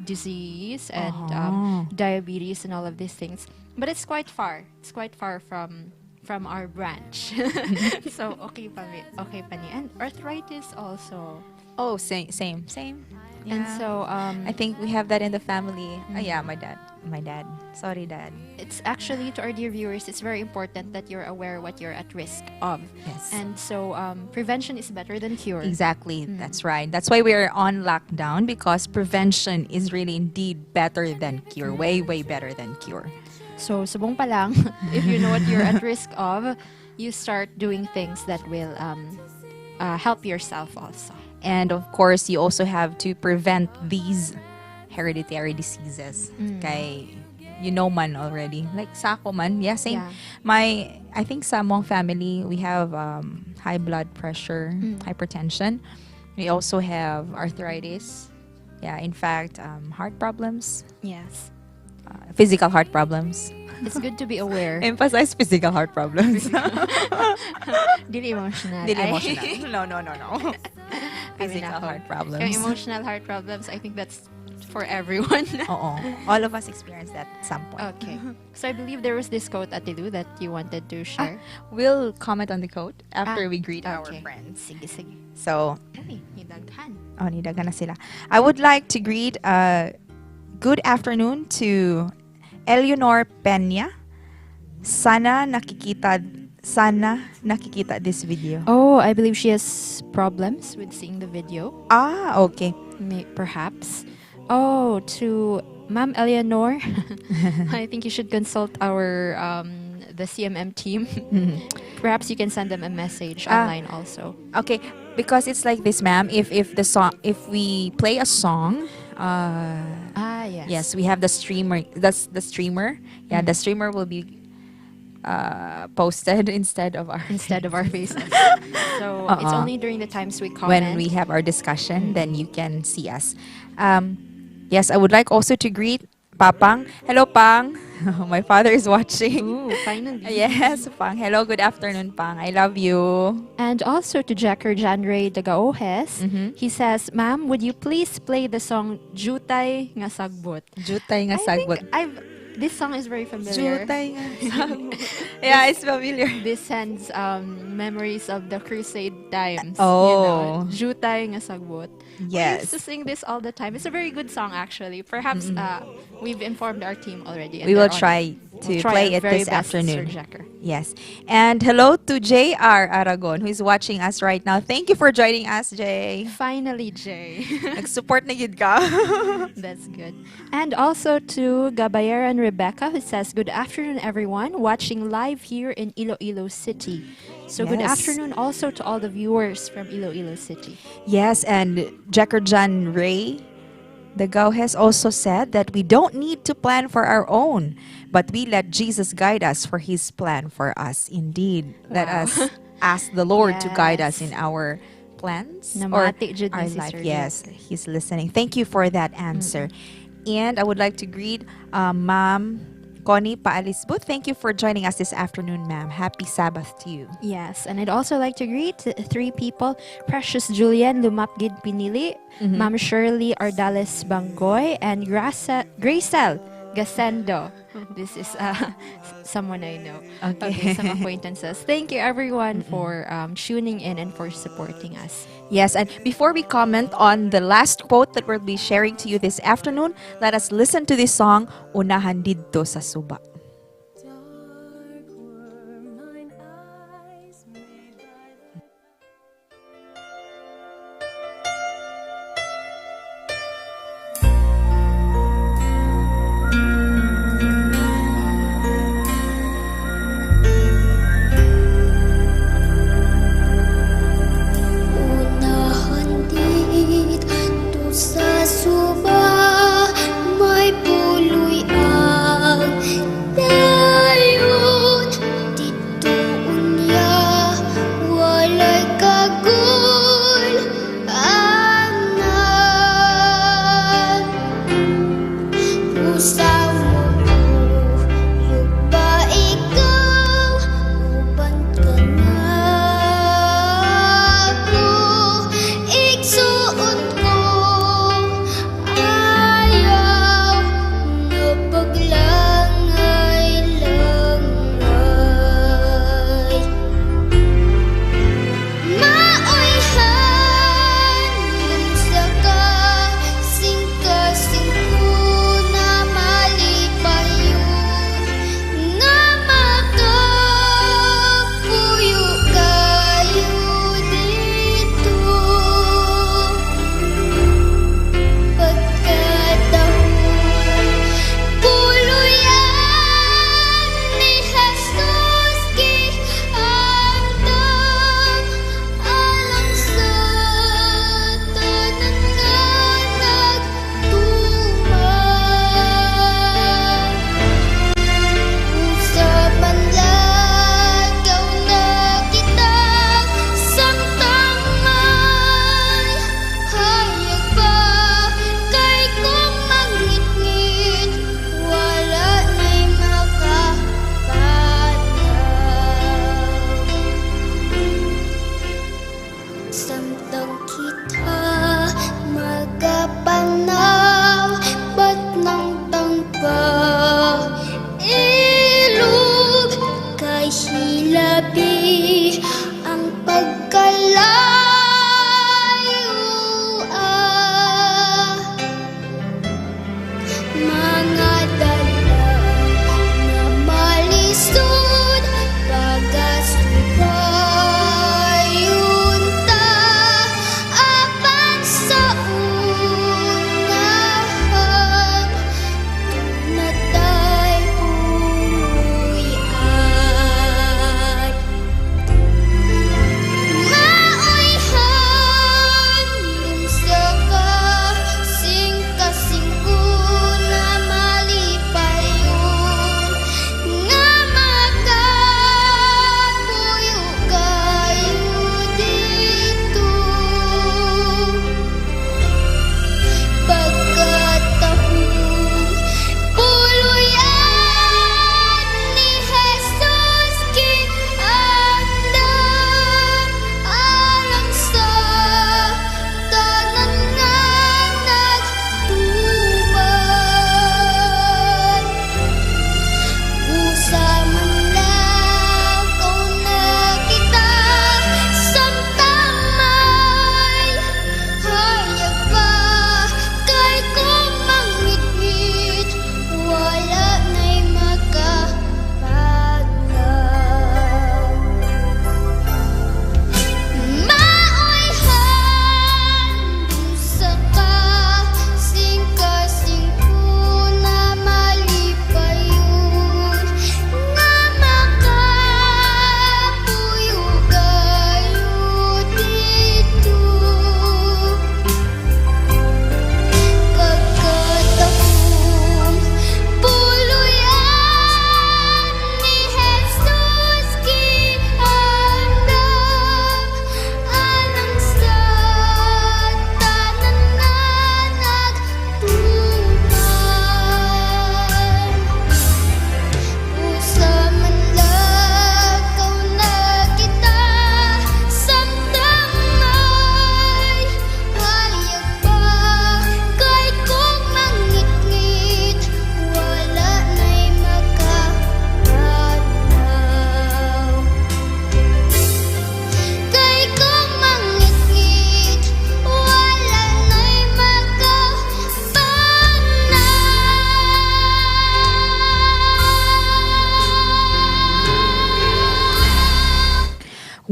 Speaker 3: disease and diabetes and all of these things. But it's quite far. It's quite far from our branch. So, okay pa ni. And arthritis also.
Speaker 2: Oh, same.
Speaker 3: And so,
Speaker 2: I think we have that in the family. Yeah, my dad. Sorry, Dad.
Speaker 3: it's actually, to our dear viewers, it's very important that you're aware what you're at risk of.
Speaker 2: Yes.
Speaker 3: And so, prevention is better than cure.
Speaker 2: Exactly. That's right. That's why we're on lockdown, because prevention is really indeed better than cure. Way, way better than cure.
Speaker 3: So, subong pa lang, if you know what you're at risk of, you start doing things that will help yourself also.
Speaker 2: And of course, you also have to prevent these hereditary diseases. Kay, you know man already. Like sa ako man, yeah, same.
Speaker 3: Yeah.
Speaker 2: I think sa among family, we have high blood pressure, hypertension. We also have arthritis. Yeah, in fact, heart problems,
Speaker 3: Yes.
Speaker 2: physical heart problems.
Speaker 3: It's good to be aware.
Speaker 2: Emphasize physical heart problems.
Speaker 3: Dili emotional.
Speaker 2: Dili
Speaker 3: Ay.
Speaker 2: emotional. No. physical heart problems.
Speaker 3: Yung emotional heart problems, I think that's for everyone.
Speaker 2: Oo. All of us experience that at some point.
Speaker 3: Okay. So I believe there was this quote, Ate Lu, that you wanted to share.
Speaker 2: We'll comment on the quote after
Speaker 3: Ah,
Speaker 2: we greet our
Speaker 3: okay.
Speaker 2: friends.
Speaker 3: Sige, sige.
Speaker 2: So,
Speaker 3: Ay, nidaghan.
Speaker 2: nidagan na sila. I would like to greet good afternoon to Eleanor Peña. Sana nakikita this video.
Speaker 3: Oh, I believe she has problems with seeing the video.
Speaker 2: Okay.
Speaker 3: Perhaps. Oh, to Ma'am Eleanor, I think you should consult our the CMM team. Perhaps you can send them a message online also.
Speaker 2: Okay, because it's like this, ma'am. If we play a song,
Speaker 3: Yes.
Speaker 2: yes, we have the streamer. That's the streamer. Yeah, the streamer will be posted instead of our
Speaker 3: faces. So it's only during the times we comment.
Speaker 2: when we have our discussion, then you can see us. Yes, I would like also to greet Papang. Hello, Pang. My father is watching.
Speaker 3: Ooh, finally.
Speaker 2: Yes, Pang. Hello, good afternoon, Pang. I love you.
Speaker 3: And also to Jacker Janray Dagaohes, he says, "Ma'am, would you please play the song Jutay nga Sagbot?"
Speaker 2: Jutay nga
Speaker 3: I think
Speaker 2: sagbot.
Speaker 3: this song is very familiar.
Speaker 2: Jutay nga sagbot. Yeah, it's familiar.
Speaker 3: This sends memories of the crusade times.
Speaker 2: Oh.
Speaker 3: Jutay nga Sagbot. We used
Speaker 2: Yes.
Speaker 3: to sing this all the time. It's a very good song, actually. Perhaps we've informed our team already. and
Speaker 2: We will
Speaker 3: they're on
Speaker 2: try to
Speaker 3: We'll try
Speaker 2: play
Speaker 3: our
Speaker 2: it
Speaker 3: very
Speaker 2: this
Speaker 3: best,
Speaker 2: afternoon.
Speaker 3: Sir Jacker.
Speaker 2: Yes. And hello to JR Aragon, who is watching us right now. Thank you for joining us, Jay.
Speaker 3: Finally, Jay.
Speaker 2: Nag-support na gid ka.
Speaker 3: That's good. And also to Gabayaran Rebecca, who says, "Good afternoon, everyone. Watching live here in Iloilo City." So good
Speaker 2: Yes.
Speaker 3: afternoon also to all the viewers from Iloilo City.
Speaker 2: Yes, and Jackerjan Ray Dagao has also said that we don't need to plan for our own, but we let Jesus guide us for his plan for us. Indeed, let
Speaker 3: Wow.
Speaker 2: us ask the Lord to guide us
Speaker 3: Yes.
Speaker 2: in our plans or
Speaker 3: Namati jud ni
Speaker 2: our
Speaker 3: si
Speaker 2: life.
Speaker 3: Sir
Speaker 2: Yes,
Speaker 3: Jacker.
Speaker 2: he's listening. Thank you for that answer. And I would like to greet Ma'am Connie Paalisbut. Thank you for joining us this afternoon, ma'am. Happy Sabbath to you.
Speaker 3: Yes, and I'd also like to greet three people: Precious Julian Lumapgid Pinili, Ma'am Shirley Ardales Bangoy, and Gracel Gasendo. This is someone I know.
Speaker 2: Okay.
Speaker 3: Some acquaintances. Thank you, everyone, for tuning in and for supporting us.
Speaker 2: Yes, and before we comment on the last quote that we'll be sharing to you this afternoon, let us listen to this song, Unahan Didto sa Suba.
Speaker 5: Dark were mine eyes made by the unahan dito sa suba, may puloy ang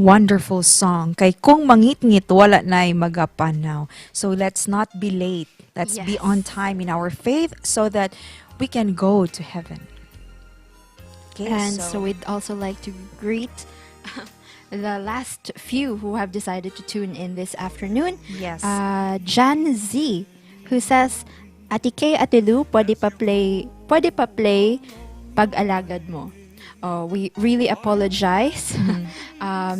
Speaker 2: wonderful song. Kay kung mangit-ngit, wala na'y magapanaw. So let's not be late. Let's be
Speaker 3: Yes.
Speaker 2: on time in our faith so that we can go to heaven. Okay,
Speaker 3: And so we'd also like to greet the last few who have decided to tune in this afternoon.
Speaker 2: Yes.
Speaker 3: Jan Z, who says, Ate Kay, Ate Lu, pwede pa play pag-alagad mo. Oh, we really apologize,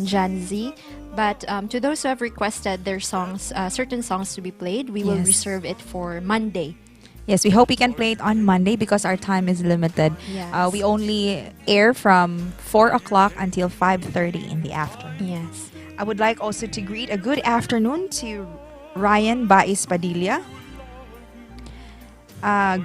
Speaker 3: Jan Z. But to those who have requested their songs, certain songs to be played, we will
Speaker 2: Yes.
Speaker 3: reserve it for Monday.
Speaker 2: Yes, we hope we can play it on Monday because our time is limited.
Speaker 3: Yes.
Speaker 2: We only air from 4 o'clock until 5:30 in the afternoon.
Speaker 3: Yes.
Speaker 2: I would like also to greet a good afternoon to Ryan Bais Padilla.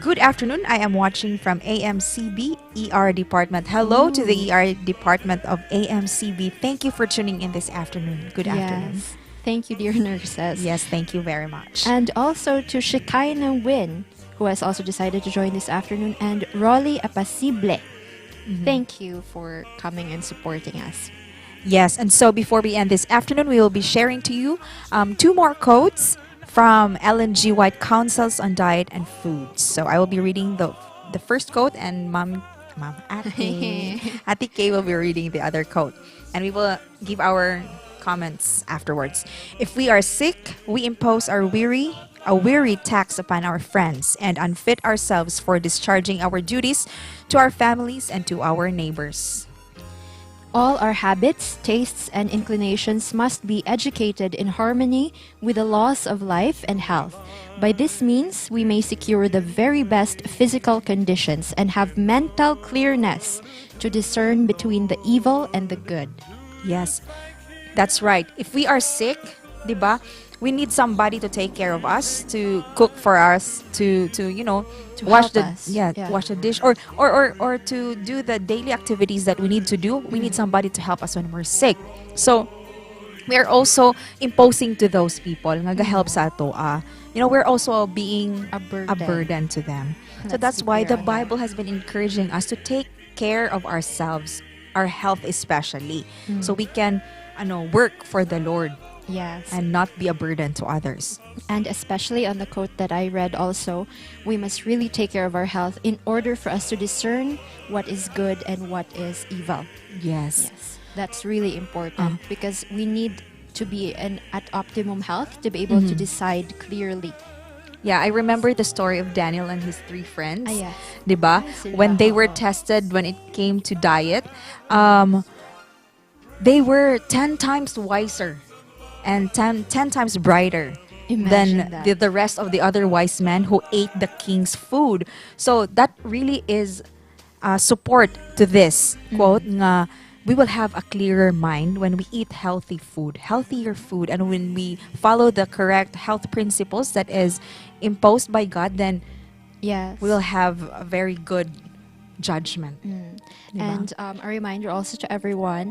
Speaker 2: Good afternoon. I am watching from AMCB ER department. Hello to the ER department of AMCB. Thank you for tuning in this afternoon. Good afternoon.
Speaker 3: Yes. Thank you, dear nurses.
Speaker 2: Yes, thank you very much.
Speaker 3: And also to Shekinah Win, who has also decided to join this afternoon, and Rolly Apasible. Thank you for coming and supporting us.
Speaker 2: Yes, and so before we end this afternoon, we will be sharing to you 2 more quotes from Ellen G. White Counsels on Diet and Food. So I will be reading the first quote, and Ate Kay will be reading the other quote, and we will give our comments afterwards. If we are sick, we impose a weary tax upon our friends and unfit ourselves for discharging our duties to our families and to our neighbors.
Speaker 3: All our habits, tastes, and inclinations must be educated in harmony with the laws of life and health. By this means, we may secure the very best physical conditions and have mental clearness to discern between the evil and the good.
Speaker 2: Yes, that's right. If we are sick, diba, we need somebody to take care of us, to cook for us, to wash
Speaker 3: help
Speaker 2: the
Speaker 3: us.
Speaker 2: yeah,
Speaker 3: Yeah.
Speaker 2: wash the dish, or to do the daily activities that we need to do. We need somebody to help us when we're sick. So we are also imposing to those people nga help sa ato. We're also being
Speaker 3: A burden.
Speaker 2: burden to them. So
Speaker 3: Let's
Speaker 2: that's
Speaker 3: be
Speaker 2: why
Speaker 3: clear
Speaker 2: the
Speaker 3: on that.
Speaker 2: Bible has been encouraging us to take care of ourselves, our health especially, so we can work for the Lord
Speaker 3: Yes.
Speaker 2: and not be a burden to others.
Speaker 3: And especially on the quote that I read also, we must really take care of our health in order for us to discern what is good and what is evil.
Speaker 2: Yes.
Speaker 3: Yes, that's really important because we need to be at optimum health to be able to decide clearly.
Speaker 2: Yeah, I remember the story of Daniel and his 3 friends.
Speaker 3: Yes.
Speaker 2: Diba?
Speaker 3: Sila,
Speaker 2: When they were
Speaker 3: oo.
Speaker 2: tested when it came to diet, they were 10 times wiser and 10 times brighter
Speaker 3: Imagine
Speaker 2: than
Speaker 3: that.
Speaker 2: the rest of the other wise men who ate the king's food. So that really is support to this quote nga we will have a clearer mind when we eat healthier food, and when we follow the correct health principles that is imposed by God, then
Speaker 3: Yes.
Speaker 2: we will have a very good judgment. Diba?
Speaker 3: And a reminder also to everyone,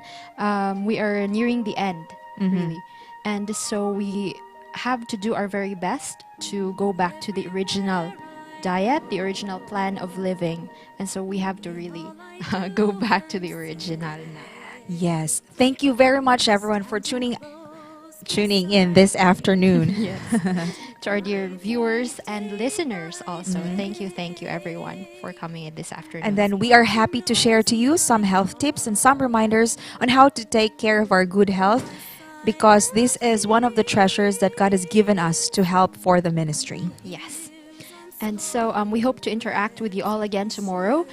Speaker 3: we are nearing the end, really. And so we have to do our very best to go back to the original diet, the original plan of living. And so we have to really go back to the original.
Speaker 2: Yes. Thank you very much, everyone, for tuning in this afternoon.
Speaker 3: Yes. To our dear viewers and listeners also. Thank you, everyone, for coming in this afternoon.
Speaker 2: And then we are happy to share to you some health tips and some reminders on how to take care of our good health, because this is one of the treasures that God has given us to help for the ministry.
Speaker 3: Yes. And so we hope to interact with you all again tomorrow.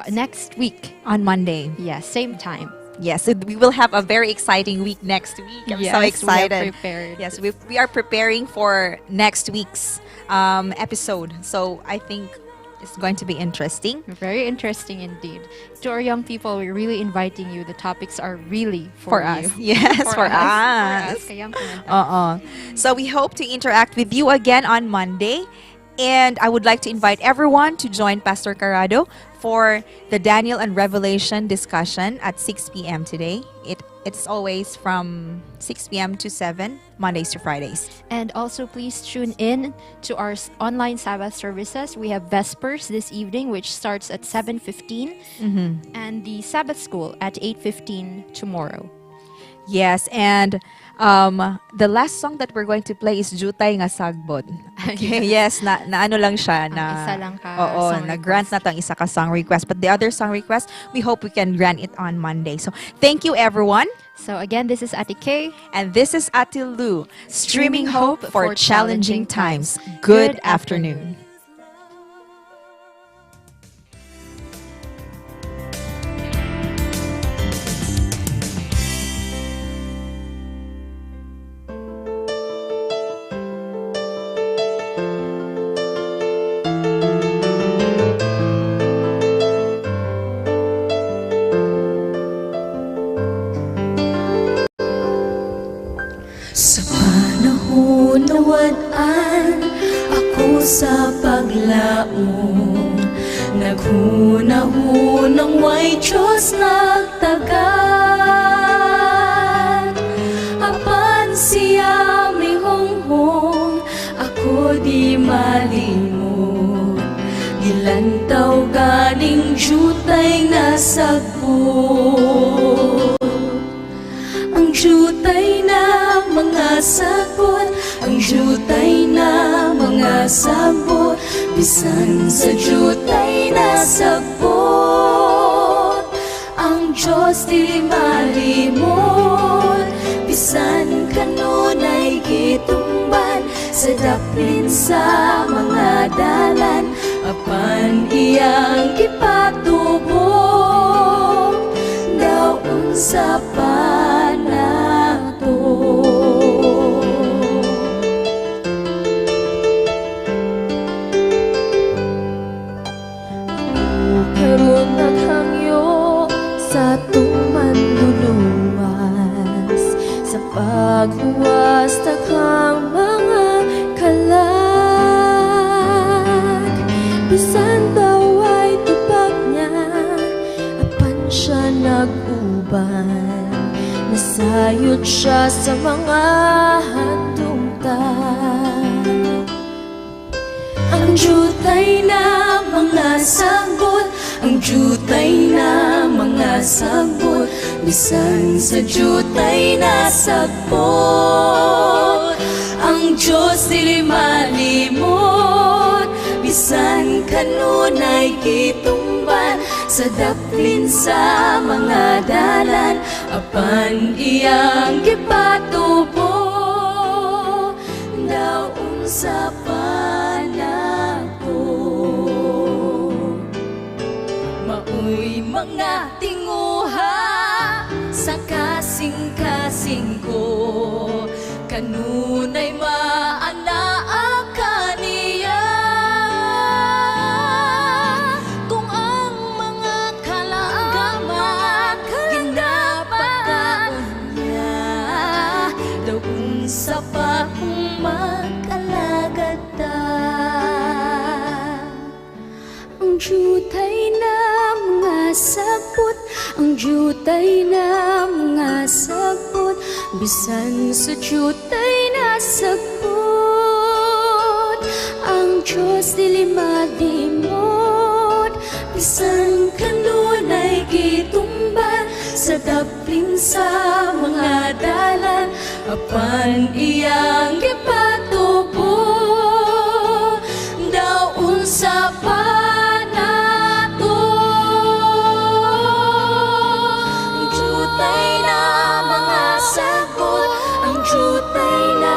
Speaker 3: Next week.
Speaker 2: On Monday.
Speaker 3: Yes, same time.
Speaker 2: Yes, so we will have a very exciting week next week. I'm so
Speaker 3: Yes, we have
Speaker 2: excited.
Speaker 3: prepared.
Speaker 2: Yes, we are preparing for next week's episode. So I think it's going to be interesting.
Speaker 3: Very interesting indeed. To our young people, we're really inviting you. The topics are really for,
Speaker 2: us.
Speaker 3: you.
Speaker 2: Yes, for
Speaker 3: For
Speaker 2: us.
Speaker 3: us. Kayang kumanta.
Speaker 2: So we hope to interact with you again on Monday. And I would like to invite everyone to join Pastor Carrado for the Daniel and Revelation discussion at 6 p.m. today. It's always from 6 p.m. to 7, Mondays to Fridays.
Speaker 3: And also, please tune in to our online Sabbath services. We have Vespers this evening, which starts at 7:15, and the Sabbath School at 8:15 tomorrow.
Speaker 2: Yes, and the last song that we're going to play is Jutay nga Sagbot. Okay, yes, na ano lang siya na
Speaker 3: isa lang ka
Speaker 2: oo,
Speaker 3: song
Speaker 2: na-grant na
Speaker 3: request.
Speaker 2: tang isa ka song request, but the other song request, we hope we can grant it on Monday. So, thank you everyone.
Speaker 3: So again, this is Ate Kay.
Speaker 2: And this is Ate Lou, streaming hope for challenging times. Good afternoon.
Speaker 5: Sa panahon na wadaan ako sa paglaom, naghunahunang way Diyos nagtagad. Apan siya may honghong, ako di malimot. Gilantaw ganing jutay nga sagbot. Ang jutay na mga sagbot, ang jutay na mga sagbot, bisan sa jutay na sagbot. Ang Diyos di malimot, bisan kanunay gitumban, sa daplin sa mga dalan, apan iyang gipatubo, daon sa panato. Karon naghangyo sa tumanluluwas, sa pagluwas taghang mga kalag. Bisan daw ay tubag niya, apan siya nag-uban, nasayod siya sa mga handungtan. Ang jutay na mga sagbot, ang jutay na mga sagbot, bisan sa jutay na sagbot. Ang Diyos dili malimot, bisan kanunay gitumban, sa daplin sa mga dalan, apan iyang gipatubo, daon sa panato. Maoy mga tinguha sa kasing-kasing ko, kanunay maanaa kaniya. Kung ang mga kalagaman ginapataon niya, daw unsa pa kung magkalagad ta. Ang jutay na mga sagbot, ang jutay na mga sagbot, bisan sa jutay na sagbot. Ang Diyos dili malimot, bisan kanunay gitumban, sa daplin sa mga dalan, apan iya